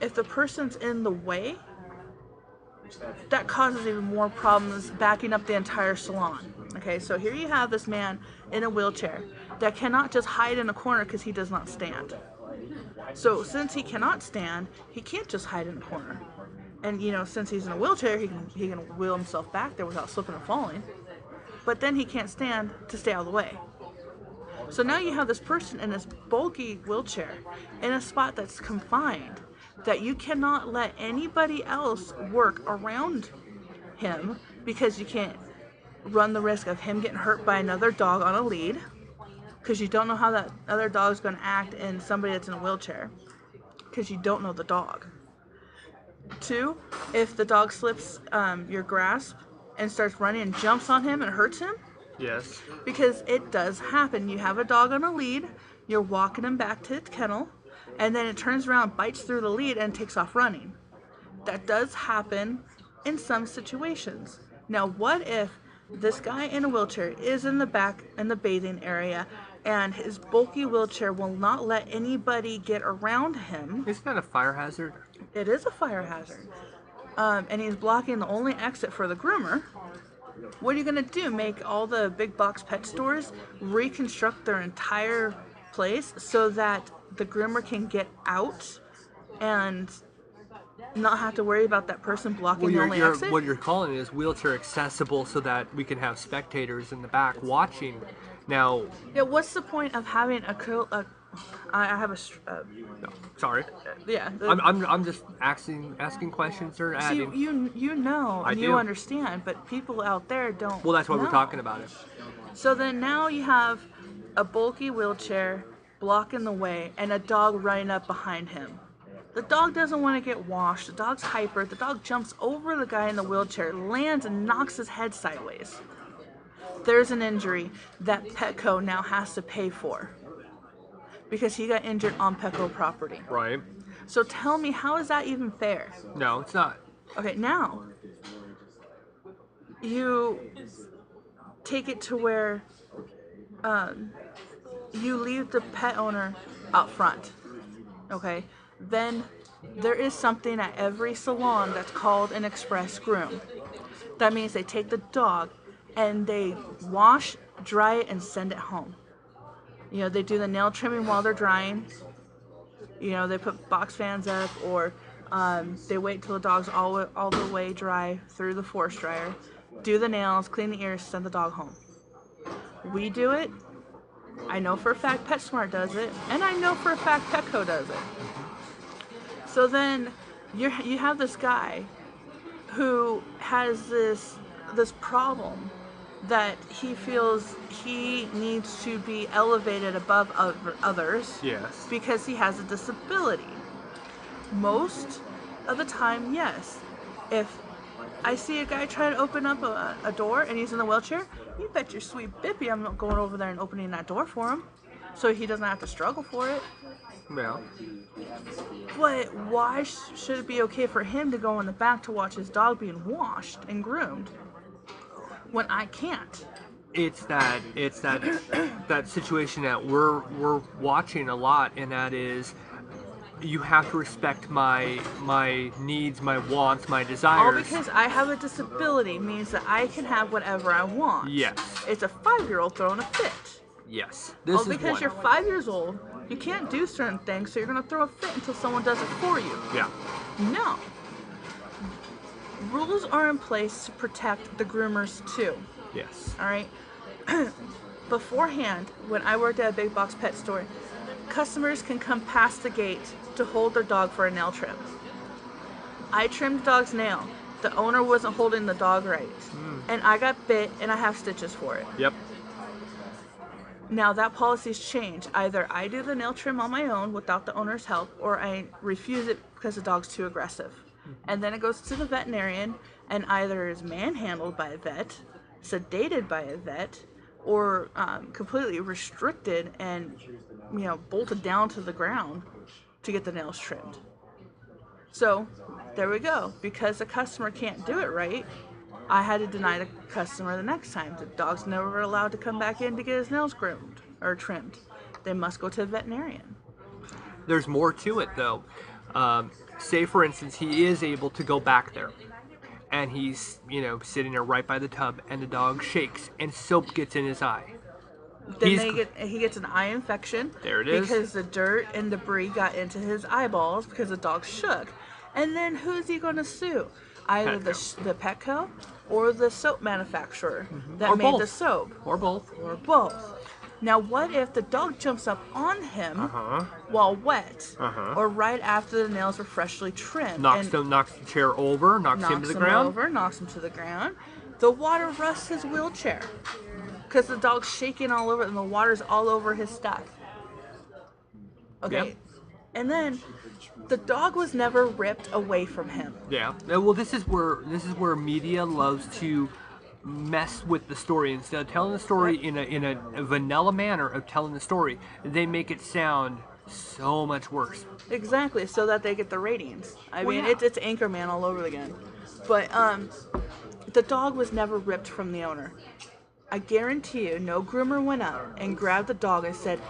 If the person's in the way, that causes even more problems, backing up the entire salon. Okay, so here you have this man in a wheelchair that cannot just hide in a corner because he does not stand. So since he cannot stand, he can't just hide in a corner. And you know, since he's in a wheelchair, he can wheel himself back there without slipping and falling. But then he can't stand to stay out of the way. So now you have this person in this bulky wheelchair in a spot that's confined, that you cannot let anybody else work around him because you can't run the risk of him getting hurt by another dog on a lead, because you don't know how that other dog's going to act in somebody that's in a wheelchair, because you don't know the dog. 2, if the dog slips your grasp and starts running and jumps on him and hurts him. Yes. Because it does happen. You have a dog on a lead, you're walking him back to its kennel, and then it turns around, bites through the lead, and takes off running. That does happen in some situations. Now, what if this guy in a wheelchair is in the back in the bathing area, and his bulky wheelchair will not let anybody get around him? Isn't that a fire hazard? It is a fire hazard. And he's blocking the only exit for the groomer. What are you going to do? Make all the big box pet stores reconstruct their entire place so that the groomer can get out and not have to worry about that person blocking the only exit? What you're calling it is wheelchair accessible so that we can have spectators in the back watching. Now, yeah, what's the point of having a I have No, sorry. yeah. I'm just asking questions or adding. See, you know, I and do. you understand, but people out there don't. Well, that's why we're know. talking about it. So then now you have a bulky wheelchair blocking the way and a dog running up behind him. The dog doesn't want to get washed. The dog's hyper. The dog jumps over the guy in the wheelchair, lands and knocks his head sideways. There's an injury that Petco now has to pay for because he got injured on Petco property. Right. So tell me, how is that even fair? No, it's not. Okay, now you take it to where you leave the pet owner out front. Okay, then there is something at every salon that's called an express groom. That means they take the dog and they wash, dry it, and send it home. You know, they do the nail trimming while they're drying. You know, they put box fans up, or they wait till the dog's all the way dry through the force dryer, do the nails, clean the ears, send the dog home. We do it. I know for a fact PetSmart does it, and I know for a fact Petco does it. So then you have this guy who has this problem that he feels he needs to be elevated above others. Yes. Because he has a disability. Most of the time, yes. If I see a guy try to open up a door and he's in the wheelchair, you bet your sweet bippy I'm not going over there and opening that door for him, so he doesn't have to struggle for it. Yeah. But why should it be okay for him to go in the back to watch his dog being washed and groomed when I can't? It's that that situation that we're watching a lot, and that is, you have to respect my needs, my wants, my desires. All because I have a disability means that I can have whatever I want. Yes. It's a 5-year-old throwing a fit. Yes. All because you're 5 years old, you can't do certain things, so you're going to throw a fit until someone does it for you. Yeah. No. Rules are in place to protect the groomers too. Yes. All right. Beforehand, when I worked at a big box pet store, customers can come past the gate to hold their dog for a nail trim. I trimmed the dog's nail. The owner wasn't holding the dog right. And I got bit and I have stitches for it. Yep. Now that policy's changed. Either I do the nail trim on my own without the owner's help, or I refuse it because the dog's too aggressive. And then it goes to the veterinarian and either is manhandled by a vet, sedated by a vet, or completely restricted and, you know, bolted down to the ground to get the nails trimmed. So there we go. Because the customer can't do it right, I had to deny the customer the next time. The dog's never allowed to come back in to get his nails groomed or trimmed. They must go to a veterinarian. There's more to it, though. Say, for instance, he is able to go back there, and he's, you know, sitting there right by the tub, and the dog shakes, and soap gets in his eye. Then he gets an eye infection. There it is. Because the dirt and debris got into his eyeballs because the dog shook. And then who's he going to sue? Either the Petco or the soap manufacturer that made the soap. Or both. Or both. Now, what if the dog jumps up on him while wet, or right after the nails were freshly trimmed? Knocks the chair over, knocks him to the ground. Knocks him to the ground. The water rusts his wheelchair because the dog's shaking all over it and the water's all over his stuff. Okay. Yep. And then the dog was never ripped away from him. Yeah. Well, this is where media loves to mess with the story. Instead of telling the story in a vanilla manner of telling the story, they make it sound so much worse. Exactly, so that they get the ratings. I mean, it's Anchorman all over again. But the dog was never ripped from the owner. I guarantee you, no groomer went out and grabbed the dog and said,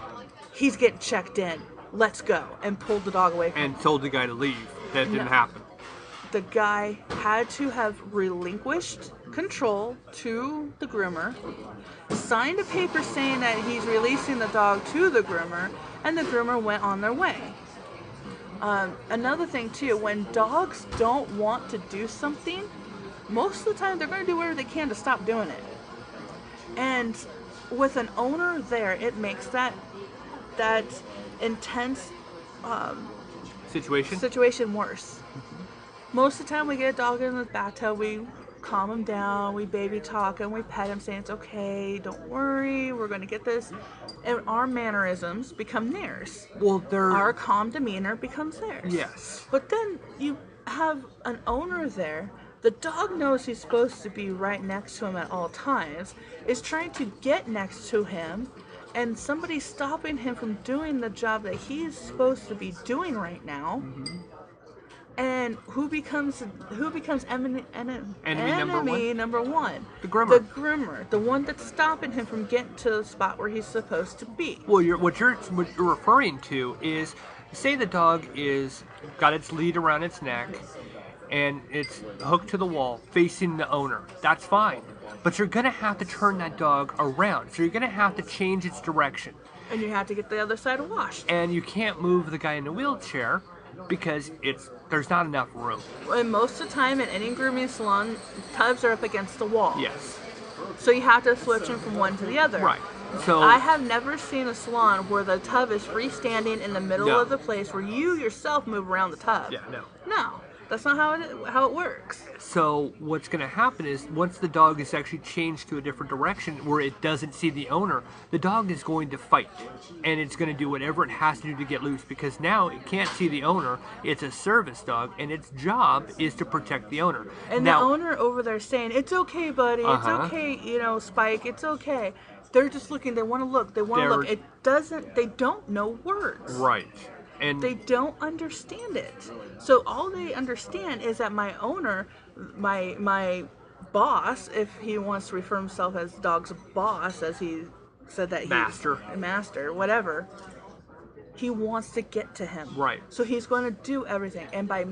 "He's getting checked in. Let's go," and pulled the dog away from him. And told the guy to leave. That didn't happen. The guy had to have relinquished control to the groomer, signed a paper saying that he's releasing the dog to the groomer, and the groomer went on their way. Another thing too, when dogs don't want to do something, most of the time they're going to do whatever they can to stop doing it. And with an owner there, it makes that intense Situation? situation worse. Most of the time we get a dog in the bathtub, we calm him down, we baby talk him, we pet him saying it's okay, don't worry, we're going to get this. And our mannerisms become theirs. Well, our calm demeanor becomes theirs. Yes. But then you have an owner there. The dog knows he's supposed to be right next to him at all times, is trying to get next to him, and somebody's stopping him from doing the job that he's supposed to be doing right now. And who becomes enemy number one? The groomer. The groomer, the one that's stopping him from getting to the spot where he's supposed to be. Well, what you're referring to is, say the dog is got its lead around its neck, and it's hooked to the wall, facing the owner. That's fine, but you're gonna have to turn that dog around. So you're gonna have to change its direction. And you have to get the other side washed. And you can't move the guy in the wheelchair because there's not enough room. And most of the time in any grooming salon, tubs are up against the wall. Yes. So you have to switch them from one to the other. Right. So I have never seen a salon where the tub is freestanding in the middle of the place where you yourself move around the tub. Yeah, no. No. That's not how it works. So what's going to happen is once the dog is actually changed to a different direction where it doesn't see the owner, the dog is going to fight. And it's going to do whatever it has to do to get loose because now it can't see the owner. It's a service dog and its job is to protect the owner. And now, the owner over there saying, it's okay, buddy. It's okay, Spike. It's okay. They're just looking. They want to look. They want to look. They don't know words. Right. And they don't understand it. So all they understand is that my owner, my boss, if he wants to refer himself as the dog's boss, as he said that he's master, whatever, he wants to get to him. Right. So he's going to do everything. And by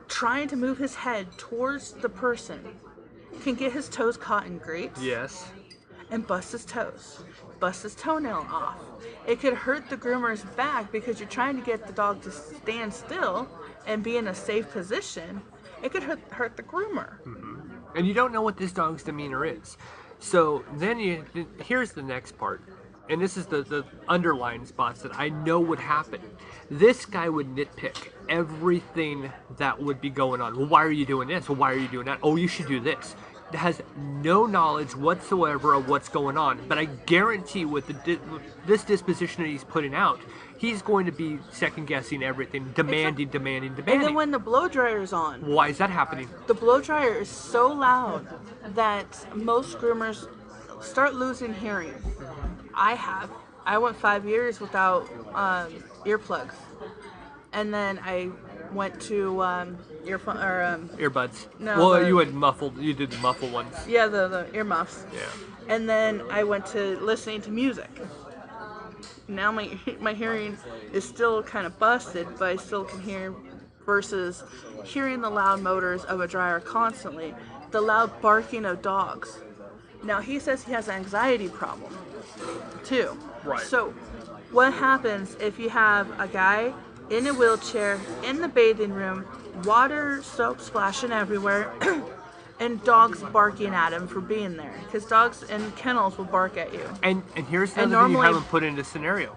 trying to move his head towards the person, he can get his toes caught in grates. Yes. And bust his toes. Bust his toenail off. It could hurt the groomer's back because you're trying to get the dog to stand still and be in a safe position. It could hurt the groomer. And you don't know what this dog's demeanor is. So then here's the next part. And this is the underlying spots that I know would happen. This guy would nitpick everything that would be going on. Well, why are you doing this? Well, why are you doing that? Oh, you should do this. Has no knowledge whatsoever of what's going on, but I guarantee with this disposition that he's putting out, he's going to be second guessing everything, demanding. And then when the blow dryer's on, why is that happening? The blow dryer is so loud that most groomers start losing hearing. I went 5 years without earplugs, and then I went to earbuds. No. Well, you did the muffled ones. Yeah, the earmuffs. Yeah. And then I went to listening to music. Now my hearing is still kind of busted, but I still can hear versus hearing the loud motors of a dryer constantly, the loud barking of dogs. Now he says he has an anxiety problem too. Right. So what happens if you have a guy in a wheelchair, in the bathing room, water, soap splashing everywhere, and dogs barking at him for being there? Because dogs in kennels will bark at you. And here's the other thing you haven't put into scenariyo.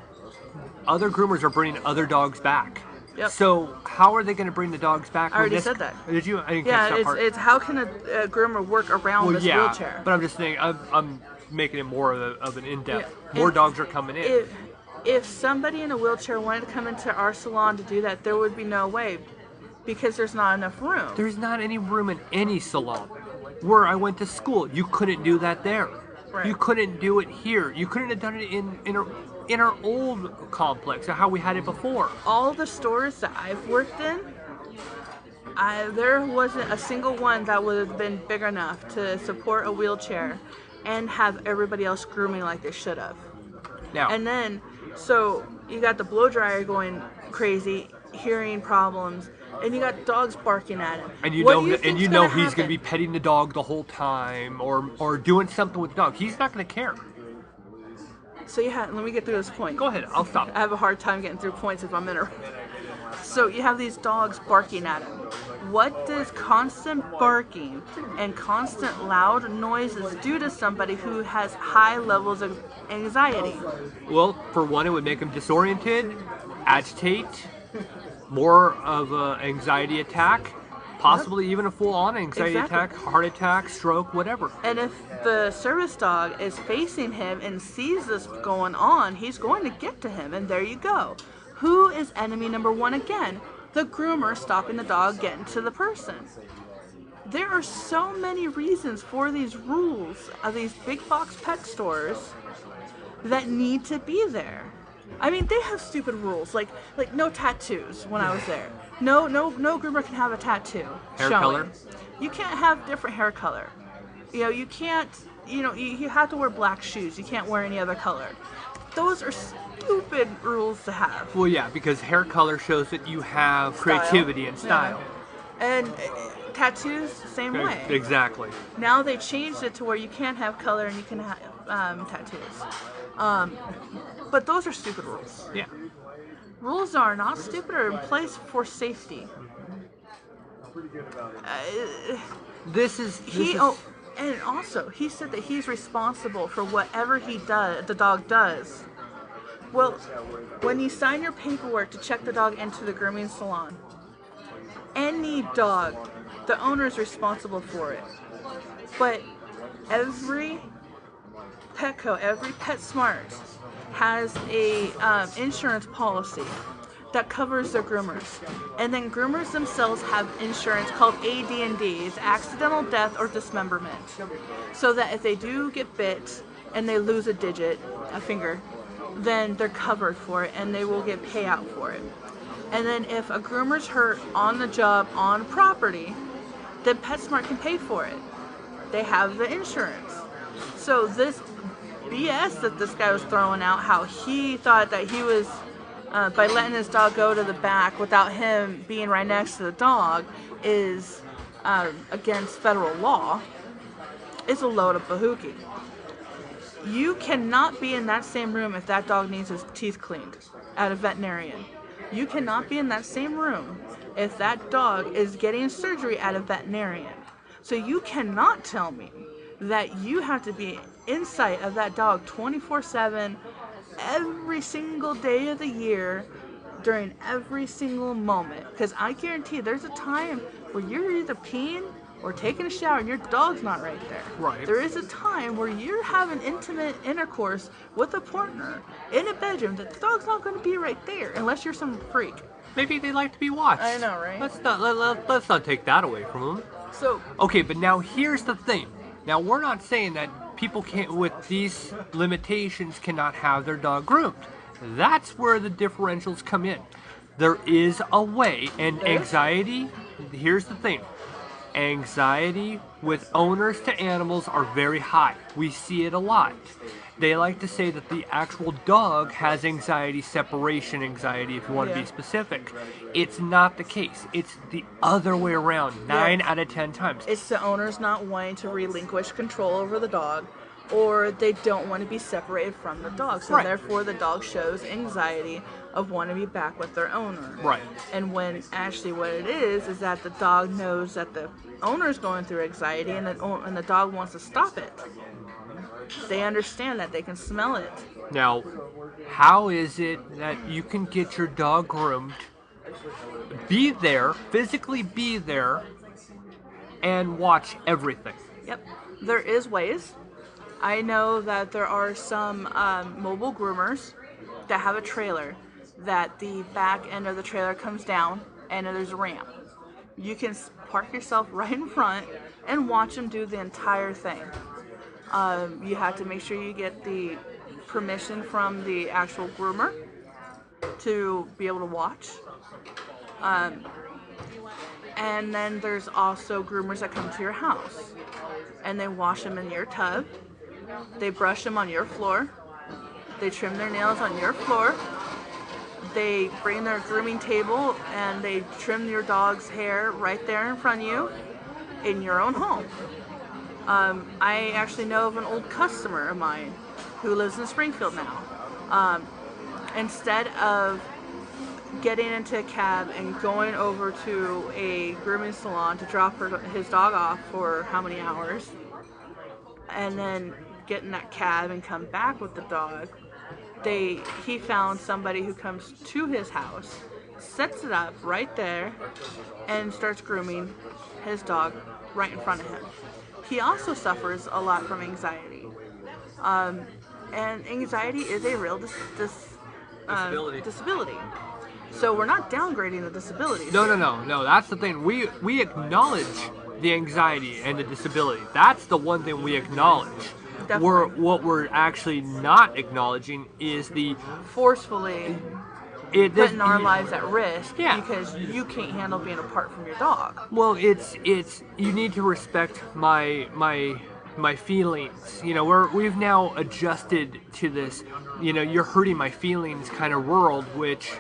Other groomers are bringing other dogs back. Yep. So how are they going to bring the dogs back? I already said that. Did you? I didn't catch that part. It's how can a groomer work around this wheelchair? But I'm just saying, I'm making it more of an in-depth. Yeah. More dogs are coming in. If somebody in a wheelchair wanted to come into our salon to do that, there would be no way because there's not enough room. There's not any room in any salon. Where I went to school, you couldn't do that there. Right. You couldn't do it here. You couldn't have done it in our old complex, or how we had it before. All the stores that I've worked in, there wasn't a single one that would have been big enough to support a wheelchair and have everybody else grooming like they should have. Now, and then, so you got the blow dryer going crazy, hearing problems, and you got dogs barking at him. And you know he's going to be petting the dog the whole time, or doing something with the dog. He's not going to care. So let me get through this point. Go ahead, I'll stop. I have a hard time getting through points if I'm in a. So you have these dogs barking at him. What does constant barking and constant loud noises do to somebody who has high levels of anxiety? Well, for one, it would make them disoriented, agitate, more of an anxiety attack, possibly even a full-on anxiety attack, heart attack, stroke, whatever. And if the service dog is facing him and sees this going on, he's going to get to him, and there you go. Who is enemy number one again? The groomer stopping the dog getting to the person. There are so many reasons for these rules of these big box pet stores that need to be there. I mean, they have stupid rules, like no tattoos when I was there. No groomer can have a tattoo. Hair showing. color? You can't have different hair color. You know, you can't, you have to wear black shoes. You can't wear any other color. Those are stupid rules to have. Well, yeah, because hair color shows that you have creativity and style. Yeah. And tattoos, same way. Exactly. Now they changed it to where you can have color and you can have tattoos. But those are stupid rules. Yeah. Rules are not stupid, are in place for safety. And also, he said that he's responsible for whatever the dog does. Well, when you sign your paperwork to check the dog into the grooming salon, any dog, the owner is responsible for it. But every Petco, every PetSmart has a insurance policy that covers their groomers. And then groomers themselves have insurance called AD&D, it's accidental death or dismemberment. So that if they do get bit and they lose a digit, a finger, then they're covered for it and they will get payout for it. And then if a groomer's hurt on the job, on property, then PetSmart can pay for it. They have the insurance. So this BS that this guy was throwing out, how he thought that he was, by letting his dog go to the back without him being right next to the dog, is against federal law, is a load of bahookie. You cannot be in that same room if that dog needs his teeth cleaned at a veterinarian. You cannot be in that same room if that dog is getting surgery at a veterinarian. So you cannot tell me that you have to be in sight of that dog 24/7 every single day of the year during every single moment. Because I guarantee there's a time where you're either peeing or taking a shower and your dog's not right there. Right. There is a time where you're having intimate intercourse with a partner in a bedroom that the dog's not going to be right there unless you're some freak. Maybe they like to be watched. I know, right? Let's not take that away from them. So okay, but now here's the thing. Now we're not saying that people can't, with these limitations, cannot have their dog groomed. That's where the differentials come in. There is a way, and anxiety. Here's the thing. Anxiety with owners to animals are very high. We see it a lot. They like to say that the actual dog has anxiety, separation anxiety, if you want to be specific. It's not the case. It's the other way around, 9 out of 10 times. It's the owners not wanting to relinquish control over the dog, or they don't want to be separated from the dog. So therefore the dog shows anxiety of wanting to be back with their owner. Right. And when actually what it is that the dog knows that the owner's going through anxiety and the dog wants to stop it. They understand that, they can smell it. Now, how is it that you can get your dog groomed, be there, physically be there, and watch everything? Yep, there is ways. I know that there are some mobile groomers that have a trailer that the back end of the trailer comes down and there's a ramp. You can park yourself right in front and watch them do the entire thing. You have to make sure you get the permission from the actual groomer to be able to watch. And then there's also groomers that come to your house and they wash them in your tub. They brush them on your floor. They trim their nails on your floor. They bring their grooming table and they trim your dog's hair right there in front of you in your own home. I actually know of an old customer of mine who lives in Springfield now. Instead of getting into a cab and going over to a grooming salon to drop his dog off for how many hours, and then get in that cab and come back with the dog. He found somebody who comes to his house, sets it up right there, and starts grooming his dog right in front of him. He also suffers a lot from anxiety. And anxiety is a real disability. So we're not downgrading the disability. No. That's the thing. We acknowledge the anxiety and the disability. That's the one thing we acknowledge. What we're actually not acknowledging is the forcefully putting our lives at risk because you can't handle being apart from your dog. Well, it's you need to respect my feelings. You know, we've now adjusted to this, you know, you're hurting my feelings kind of world, which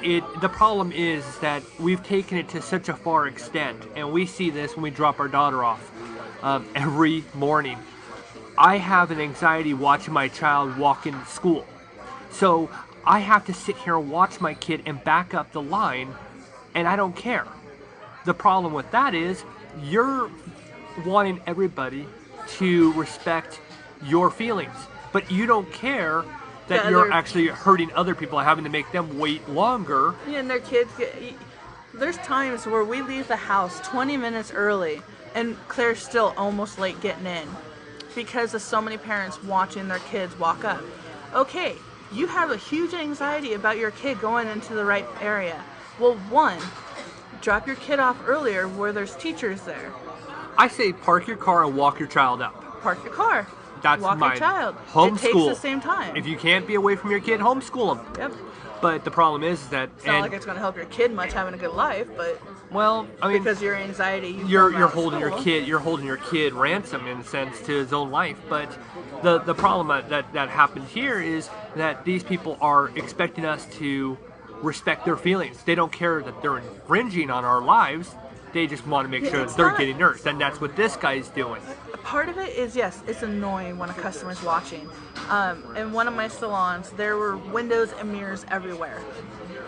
the problem is that we've taken it to such a far extent, and we see this when we drop our daughter off every morning. I have an anxiety watching my child walk into school. So I have to sit here and watch my kid and back up the line, and I don't care. The problem with that is you're wanting everybody to respect your feelings, but you don't care that you're actually hurting other people, having to make them wait longer. Yeah, and their kids there's times where we leave the house 20 minutes early, and Claire's still almost late getting in, because of so many parents watching their kids walk up. Okay, you have a huge anxiety about your kid going into the right area. Well, one, drop your kid off earlier where there's teachers there. I say park your car and walk your child up. Park your car. That's walk your child. Homeschool. It takes the same time. If you can't be away from your kid, homeschool them. Yep. But the problem is that it's not like it's going to help your kid much having a good life, but well, I mean, because your anxiety, you're holding your kid ransom in a sense to his own life. But the problem that happened here is that these people are expecting us to respect their feelings. They don't care that they're infringing on our lives. They just want to make sure that they're getting nursed, and that's what this guy's doing. Part of it is, yes, it's annoying when a customer's watching. In one of my salons, there were windows and mirrors everywhere.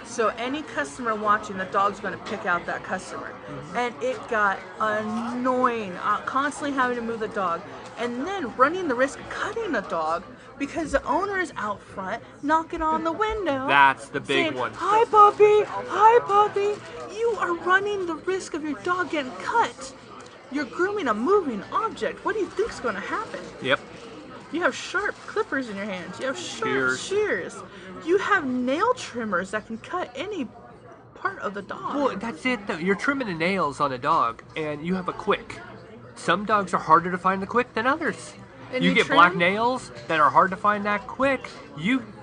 So any customer watching, the dog's going to pick out that customer. And it got annoying, constantly having to move the dog. And then running the risk of cutting the dog because the owner is out front knocking on the window. That's the big saying, one. Hi, puppy. Hi, puppy. You are running the risk of your dog getting cut. You're grooming a moving object. What do you think's going to happen? Yep. You have sharp clippers in your hands. You have sharp shears. You have nail trimmers that can cut any part of the dog. Well, that's it, though. You're trimming the nails on a dog, and you have a quick. Some dogs are harder to find the quick than others. And you get black nails that are hard to find that quick.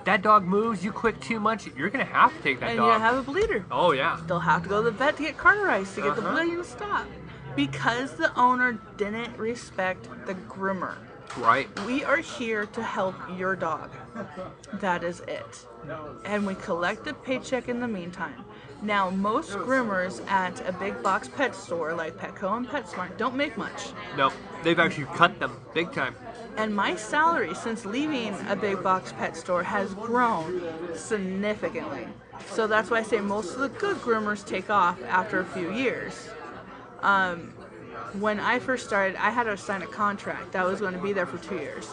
That dog moves, you quick too much, you're going to have to take that dog. And you're going to have a bleeder. Oh, yeah. They'll have to go to the vet to get cauterized to get the bleeding to stop. Because the owner didn't respect the groomer. Right. We are here to help your dog. That is it. And we collect a paycheck in the meantime. Now, most groomers at a big box pet store like Petco and PetSmart don't make much. Nope. They've actually cut them big time. And my salary since leaving a big box pet store has grown significantly. So that's why I say most of the good groomers take off after a few years. When I first started, I had to sign a contract that I was going to be there for 2 years.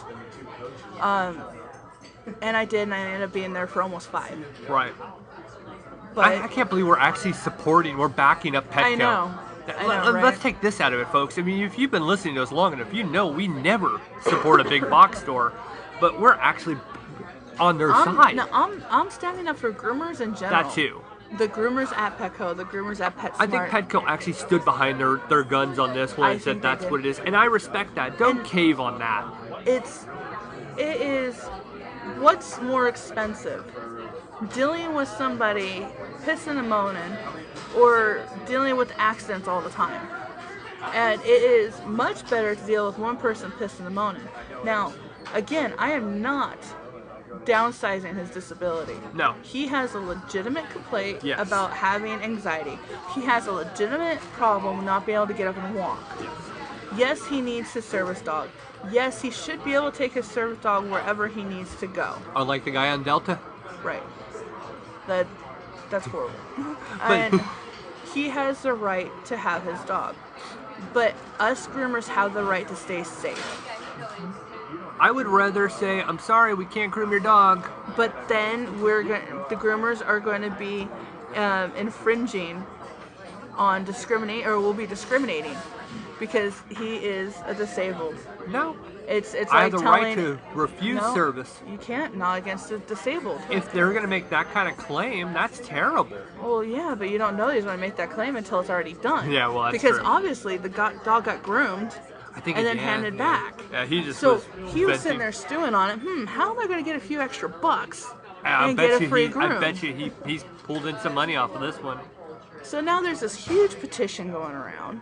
And I did, and I ended up being there for almost 5. Right. But I can't believe we're actually we're backing up Petco. I know. Let's take this out of it, folks. I mean, if you've been listening to us long enough, you know we never support a big box store, but we're actually on their side. No, I'm standing up for groomers in general. That too. The groomers at Petco, the groomers at PetSmart. I think Petco actually stood behind their guns on this one and said that's what it is. And I respect that. Don't cave on that. It is what's more expensive? Dealing with somebody pissing and moaning or dealing with accidents all the time. And it is much better to deal with one person pissing and moaning. Now, again, I am not downsizing his disability. No. He has a legitimate complaint Yes. about having anxiety. He has a legitimate problem not being able to get up and walk. Yes, he needs his service dog. Yes, he should be able to take his service dog wherever he needs to go. Unlike the guy on Delta? Right. That's horrible. But And he has the right to have his dog. But us groomers have the right to stay safe. I would rather say, I'm sorry, we can't groom your dog. But then the groomers are going to be infringing on will be discriminating because he is a disabled. No. It's I like have the telling, right to refuse no, service. You can't, not against the disabled. If they're going to make that kind of claim, that's terrible. Well, yeah, but you don't know he's going to make that claim until it's already done. Yeah, well, that's because true. obviously the dog got groomed and then handed back. Yeah, he just so was he was venting. sitting there stewing on it. How am I going to get a few extra bucks I and bet get you a free groom? I bet you he's pulled in some money off of this one. So now there's this huge petition going around.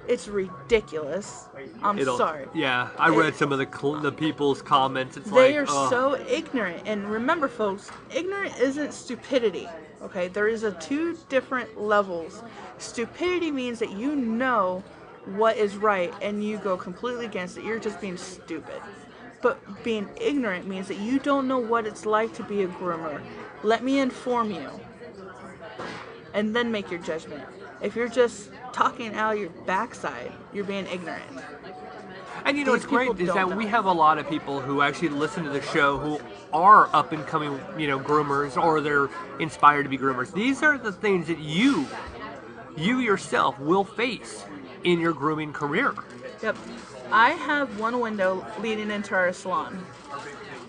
It's ridiculous. I'm sorry. Yeah, I read some of the people's comments. It's They like, are so ignorant. And remember, folks, ignorant isn't stupidity. Okay, there is two different levels. Stupidity means that you know what is right and you go completely against it. You're just being stupid. But being ignorant means that you don't know what it's like to be a groomer. Let me inform you. And then make your judgment. If you're just talking out of your backside, you're being ignorant. And you know what's great is that we have a lot of people who actually listen to the show who are up and coming, groomers, or they're inspired to be groomers. These are the things that you yourself will face in your grooming career. Yep. I have one window leading into our salon,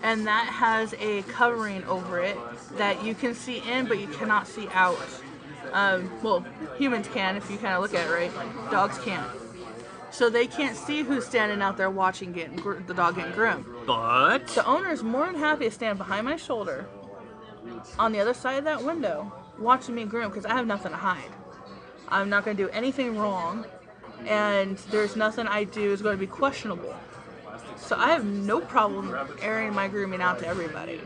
and that has a covering over it that you can see in, but you cannot see out. Well, humans can if you kind of look at it right. Dogs can't. So they can't see who's standing out there watching the dog getting groomed. But the owner is more than happy to stand behind my shoulder on the other side of that window watching me groom because I have nothing to hide. I'm not going to do anything wrong, and there's nothing I do is going to be questionable. So I have no problem airing my grooming out to everybody.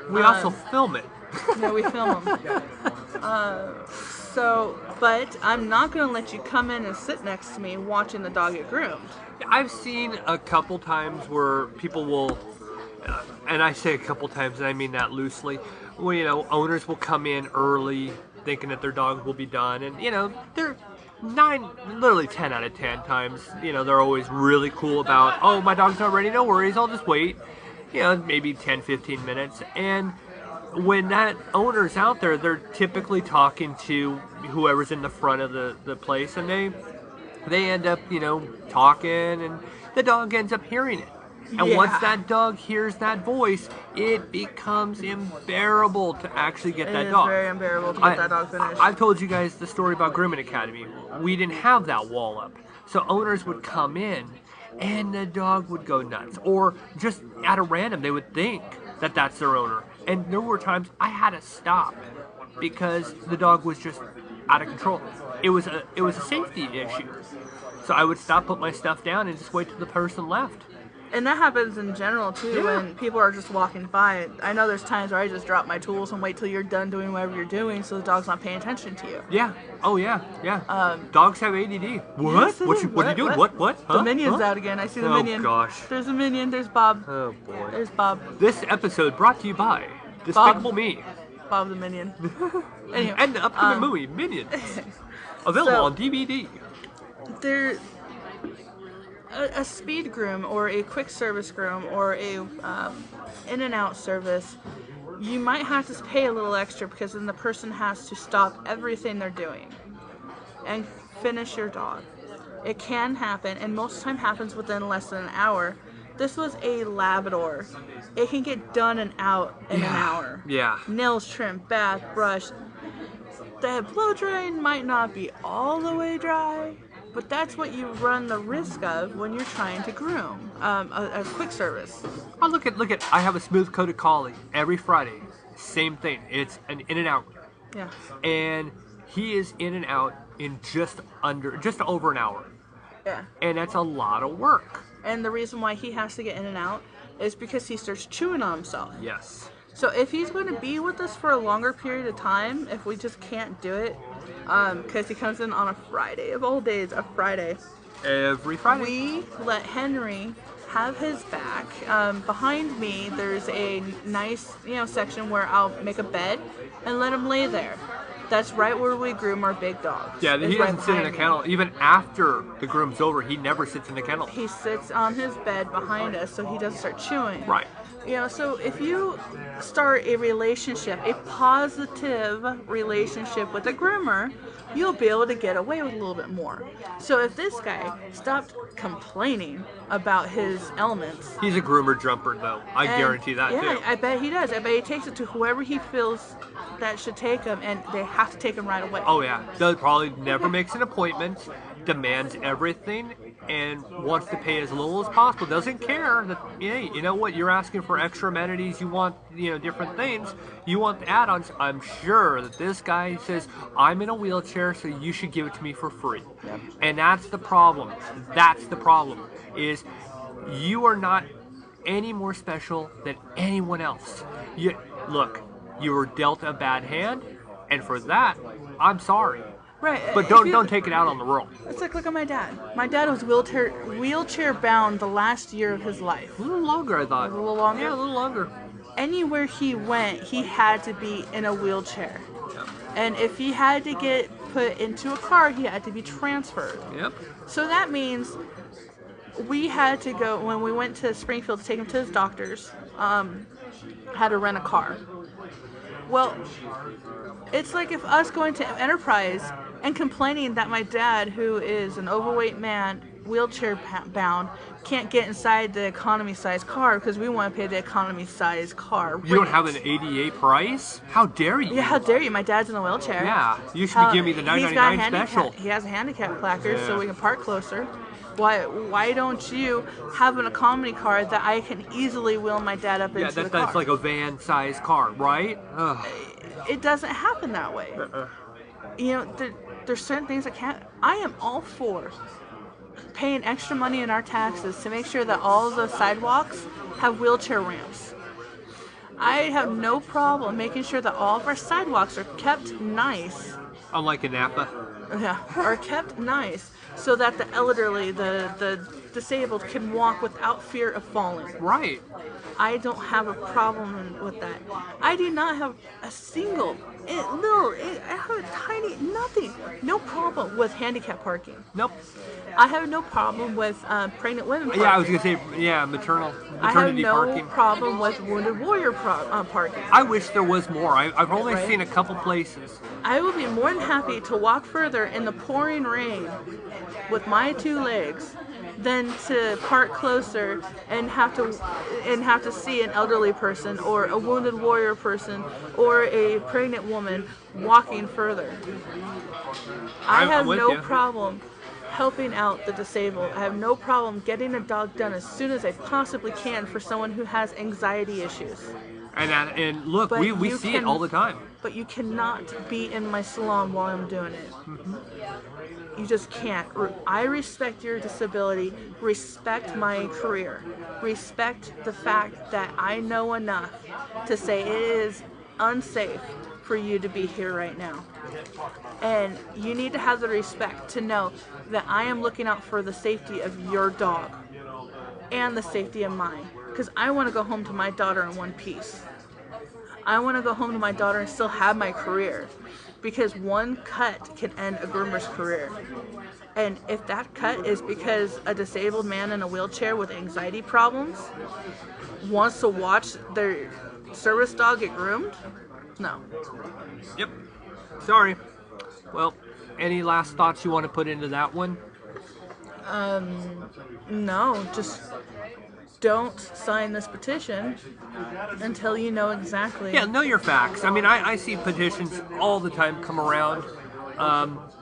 We also film it. Yeah, we film them. But I'm not going to let you come in and sit next to me watching the dog get groomed. I've seen a couple times where people will, and I say a couple times, and I mean that loosely, where, owners will come in early thinking that their dog will be done, and, they're 10 out of 10 times, they're always really cool about, oh, my dog's not ready, no worries, I'll just wait, maybe 10, 15 minutes, and when that owner's out there, they're typically talking to whoever's in the front of the place, and they end up, talking, and the dog ends up hearing it. And once that dog hears that voice, it becomes unbearable to actually get that dog. It is very unbearable to get that dog finished. I've told you guys the story about Grooming Academy. We didn't have that wall up. So owners would come in, and the dog would go nuts. Or just at a random, they would think that that's their owner. And there were times I had to stop because the dog was just out of control. It was a safety issue. So I would stop, put my stuff down, and just wait till the person left. And that happens in general, too, when people are just walking by. I know there's times where I just drop my tools and wait till you're done doing whatever you're doing so the dog's not paying attention to you. Yeah. Oh, yeah. Yeah. Dogs have ADD. What? Yes, What are you doing? What? Huh? The minion's out again. I see the minion. Oh, gosh. There's a minion. There's Bob. Oh, boy. There's Bob. This episode brought to you by Despicable Me. Bob the Minion. Anyway, and the upcoming movie, Minions. Available on DVD. A speed groom or a quick service groom or a in and out service, you might have to pay a little extra because then the person has to stop everything they're doing and finish your dog. It can happen, and most of the time happens within less than an hour. This was a Labrador. It can get done and out in an hour. Yeah. Nails trimmed, bath, brush. The blow drying might not be all the way dry, but that's what you run the risk of when you're trying to groom a quick service. Oh, look at! I have a smooth coated collie every Friday. Same thing. It's an in and out. Yeah. And he is in and out in just over an hour. Yeah. And that's a lot of work. And the reason why he has to get in and out is because he starts chewing on himself. Yes. So if he's going to be with us for a longer period of time, if we just can't do it, because he comes in on a Friday, of all days, a Friday. Every Friday. We let Henry have his back. Behind me, there's a nice, section where I'll make a bed and let him lay there. That's right where we groom our big dogs. Yeah, It's he right doesn't sit in a behind me. kennel. Even after the groom's over, he never sits in the kennel. He sits on his bed behind us so he doesn't start chewing. Right. You know, so if you start a relationship, a positive relationship with a groomer, you'll be able to get away with a little bit more. So if this guy stopped complaining about his ailments. He's a groomer jumper, though. I guarantee that, yeah, too. I bet he does. I bet he takes it to whoever he feels that should take him, and they have to take him right away. Oh, yeah. Does probably never makes an appointment, demands everything, and wants to pay as little as possible. Doesn't care that, hey, you know what, you're asking for extra amenities, you want, different things, you want the add-ons. I'm sure that this guy says, I'm in a wheelchair, so you should give it to me for free. Yep. And that's the problem. That's the problem, is you are not any more special than anyone else. Look, you were dealt a bad hand, and for that, I'm sorry. Right. But don't take it out on the world. It's like, look at my dad. My dad was wheelchair bound the last year of his life. A little longer, I thought. A little longer? Yeah, a little longer. Anywhere he went, he had to be in a wheelchair. Yep. And if he had to get put into a car, he had to be transferred. Yep. So that means we had to go, when we went to Springfield to take him to his doctor's, had to rent a car. Well, it's like if us going to Enterprise and complaining that my dad, who is an overweight man, wheelchair bound, can't get inside the economy size car because we want to pay the economy size car rate. You don't have an ADA price? How dare you? Yeah, how dare you? My dad's in a wheelchair. Yeah, you should be giving me the $9.99 special. He has a handicap placard, Yeah. so we can park closer. Why don't you have an economy car that I can easily wheel my dad up into the car? That's like a van-sized car, right? Ugh. It doesn't happen that way. There's certain things that can't. I am all for paying extra money in our taxes to make sure that all the sidewalks have wheelchair ramps. I have no problem making sure that all of our sidewalks are kept nice. Unlike in Napa. Yeah, are kept nice so that the elderly, the disabled can walk without fear of falling. Right. I don't have a problem with that. I do not have a single, I have a tiny, nothing, no problem with handicap parking. Nope. I have no problem with pregnant women parking. Yeah, I was going to say, maternity I have parking. no problem with wounded warrior parking. I wish there was more. I've only Right. seen a couple places. I will be more than happy to walk further in the pouring rain with my two legs than to park closer and have to see an elderly person or a wounded warrior person or a pregnant woman walking further. I I'm have with no you. problem helping out the disabled. I have no problem getting a dog done as soon as I possibly can for someone who has anxiety issues. And look, But we you see it all the time. But you cannot be in my salon while I'm doing it. You just can't. I respect your disability, respect my career, respect the fact that I know enough to say it is unsafe for you to be here right now. And you need to have the respect to know that I am looking out for the safety of your dog and the safety of mine. Because I want to go home to my daughter in one piece. I want to go home to my daughter and still have my career. Because one cut can end a groomer's career. And if that cut is because a disabled man in a wheelchair with anxiety problems wants to watch their service dog get groomed, no. Yep. Sorry. Well, any last thoughts you want to put into that one? No, just don't sign this petition until you know exactly. Yeah, know your facts. I mean, I see petitions all the time come around.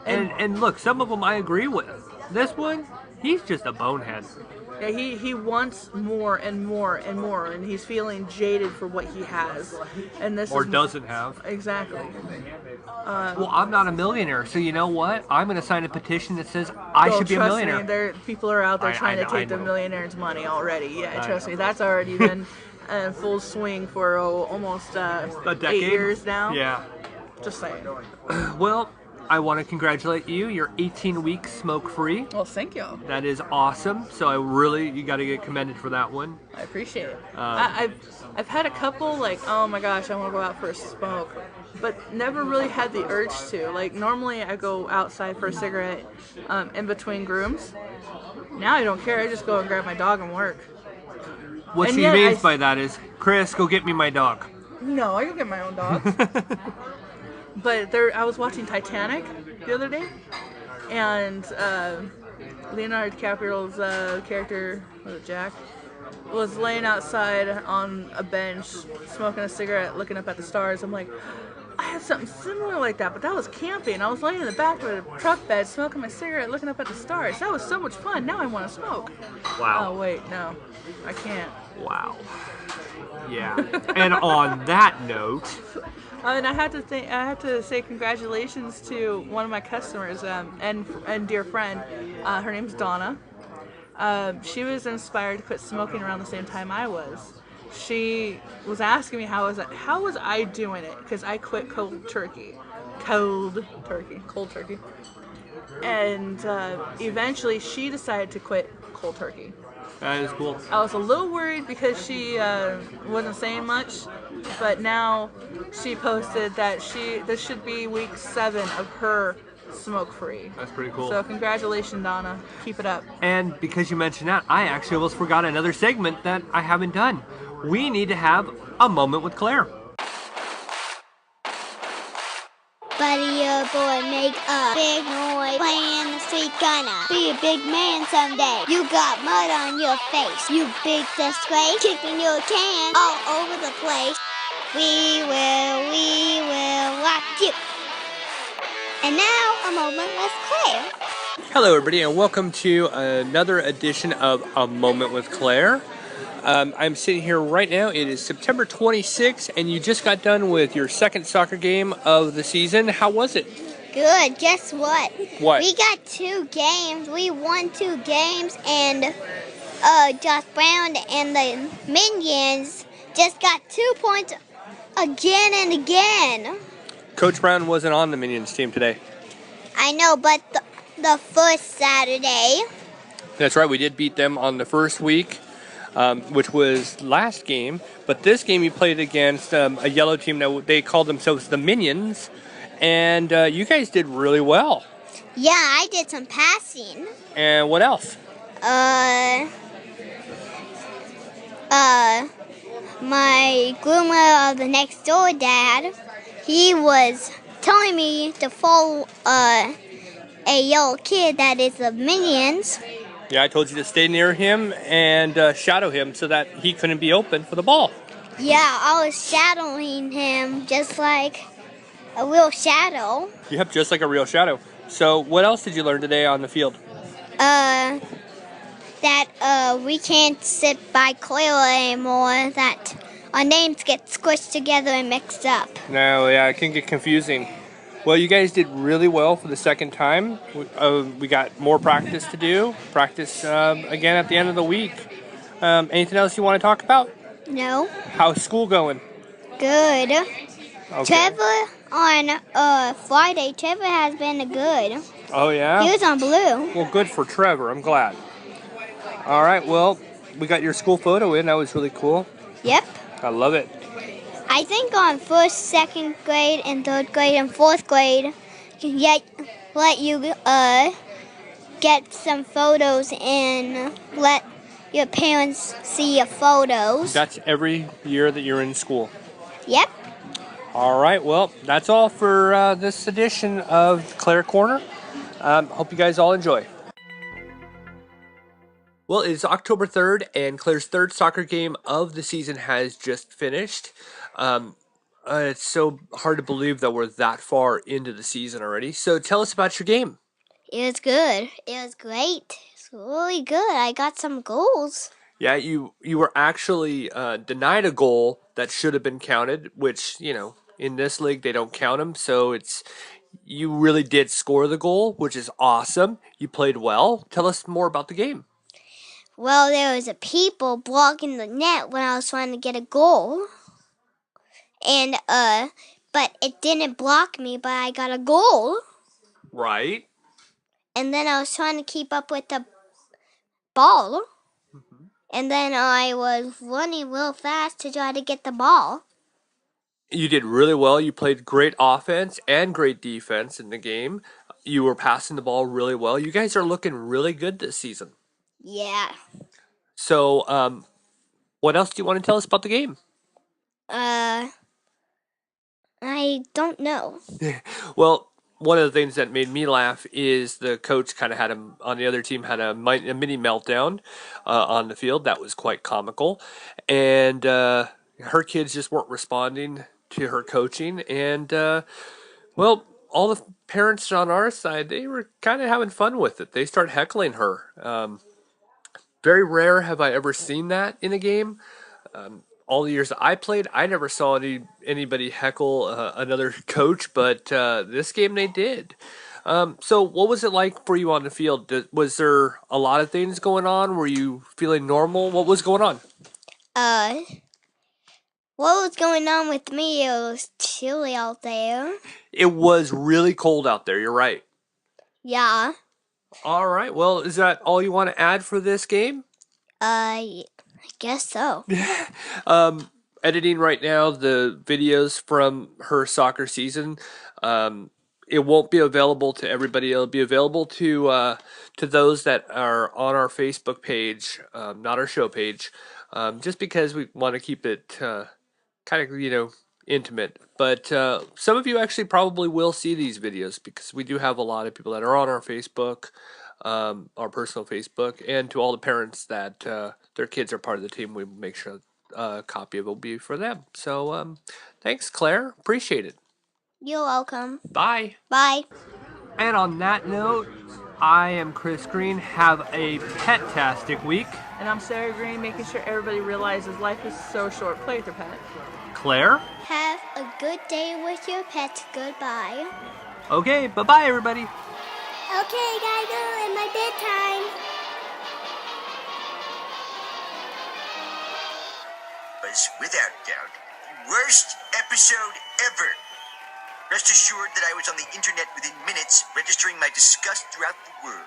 And look, some of them I agree with. This one, he's just a bonehead. Yeah, he wants more and more and more, and he's feeling jaded for what he has, and this Or is, doesn't have. Exactly. Well, I'm not a millionaire, so you know what? I'm going to sign a petition that says I should be a millionaire. Trust me, people are out there trying to take the millionaire's money already. Yeah, trust me, that's already been in full swing for almost a decade? 8 years now. Yeah. Just saying. Well, I want to congratulate you. You're 18 weeks smoke-free. Well, thank you. That is awesome. So you got to get commended for that one. I appreciate it. I've had a couple like, oh my gosh, I want to go out for a smoke. but never really had the urge to. Like, normally I go outside for a cigarette in between grooms. Now I don't care. I just go and grab my dog and work. What And she yet means by that is, Chris, go get me my dog. No, I go get my own dog. But I was watching Titanic the other day, and Leonardo DiCaprio's character, was it Jack, was laying outside on a bench, smoking a cigarette, looking up at the stars. I'm like, I had something similar like that, but that was camping. I was laying in the back of a truck bed, smoking my cigarette, looking up at the stars. That was so much fun. Now I want to smoke. Wow. Oh, wait, no. I can't. Wow. Yeah. And on that note... And I have to say congratulations to one of my customers and dear friend. Her name's Donna. She was inspired to quit smoking around the same time I was. She was asking me how was I doing it, because I quit cold turkey, and eventually she decided to quit cold turkey. That is cool. I was a little worried because she wasn't saying much, but now she posted that this should be week 7 of her smoke-free. That's pretty cool. So congratulations, Donna. Keep it up. And because you mentioned that, I actually almost forgot another segment that I haven't done. We need to have a moment with Claire. Buddy, your boy, make a big noise. Playing the street, gonna be a big man someday. You got mud on your face, you big disgrace. Kicking your can all over the place. We will rock you. And now, a moment with Claire. Hello, everybody, and welcome to another edition of A Moment with Claire. I'm sitting here right now. It is September 26th, and you just got done with your second soccer game of the season. How was it? Good. Guess what? What? We got 2 games. We won 2 games, and Josh Brown and the Minions just got 2 points again and again. Coach Brown wasn't on the Minions team today. I know, but the first Saturday. That's right. We did beat them on the first week, which was last game. But this game you played against a yellow team that they called themselves the Minions. And you guys did really well. Yeah, I did some passing. And what else? My groomer of the next door dad, he was telling me to follow a yellow kid that is the Minions. Yeah, I told you to stay near him and shadow him so that he couldn't be open for the ball. Yeah, I was shadowing him just like a real shadow. Yep, just like a real shadow. So what else did you learn today on the field? That we can't sit by Clara anymore, that our names get squished together and mixed up. No, yeah, it can get confusing. Well, you guys did really well for the second time. We got more practice to do. Practice again at the end of the week. Anything else you want to talk about? No. How's school going? Good. Okay. Trevor, on Friday, Trevor has been good. Oh, yeah? He was on blue. Well, good for Trevor. I'm glad. All right, well, we got your school photo in. That was really cool. Yep. I love it. I think on 1st, 2nd grade, and 3rd grade, and 4th grade, let you get some photos and let your parents see your photos. That's every year that you're in school. Yep. All right, well, that's all for this edition of Claire Corner. Hope you guys all enjoy. Well, it is October 3rd, and Claire's 3rd soccer game of the season has just finished. It's so hard to believe that we're that far into the season already. So tell us about your game. It was good. It was great. It's really good. I got some goals. Yeah, you were actually denied a goal that should have been counted, which, you know, in this league they don't count them. So you really did score the goal, which is awesome. You played well. Tell us more about the game. Well, there was a people blocking the net when I was trying to get a goal. And, but it didn't block me, but I got a goal. Right. And then I was trying to keep up with the ball. Mm-hmm. And then I was running real fast to try to get the ball. You did really well. You played great offense and great defense in the game. You were passing the ball really well. You guys are looking really good this season. Yeah. So, what else do you want to tell us about the game? I don't know. Well, one of the things that made me laugh is the coach kind of had on the other team had a mini meltdown on the field. That was quite comical, and her kids just weren't responding to her coaching. And well, all the parents on our side, they were kind of having fun with it. They start heckling her. Very rare have I ever seen that in a game. All the years that I played, I never saw anybody heckle another coach, but this game they did. So, what was it like for you on the field? Was there a lot of things going on? Were you feeling normal? What was going on? What was going on with me? It was chilly out there. It was really cold out there. You're right. Yeah. All right. Well, is that all you want to add for this game? I guess so. Editing right now the videos from her soccer season. It won't be available to everybody. It'll be available to those that are on our Facebook page, not our show page, just because we want to keep it kind of intimate. But some of you actually probably will see these videos because we do have a lot of people that are on our Facebook, our personal Facebook, and to all the parents that their kids are part of the team, we make sure a copy of it will be for them. So thanks, Claire. Appreciate it. You're welcome. Bye. Bye. And on that note, I am Chris Green. Have a pet-tastic week. And I'm Sarah Green, making sure everybody realizes life is so short. Play with your pet. Claire? Have a good day with your pet. Goodbye. Okay, bye-bye, everybody. Okay, gotta go in my bedtime. Was without doubt the worst episode ever. Rest assured that I was on the internet within minutes, registering my disgust throughout the world.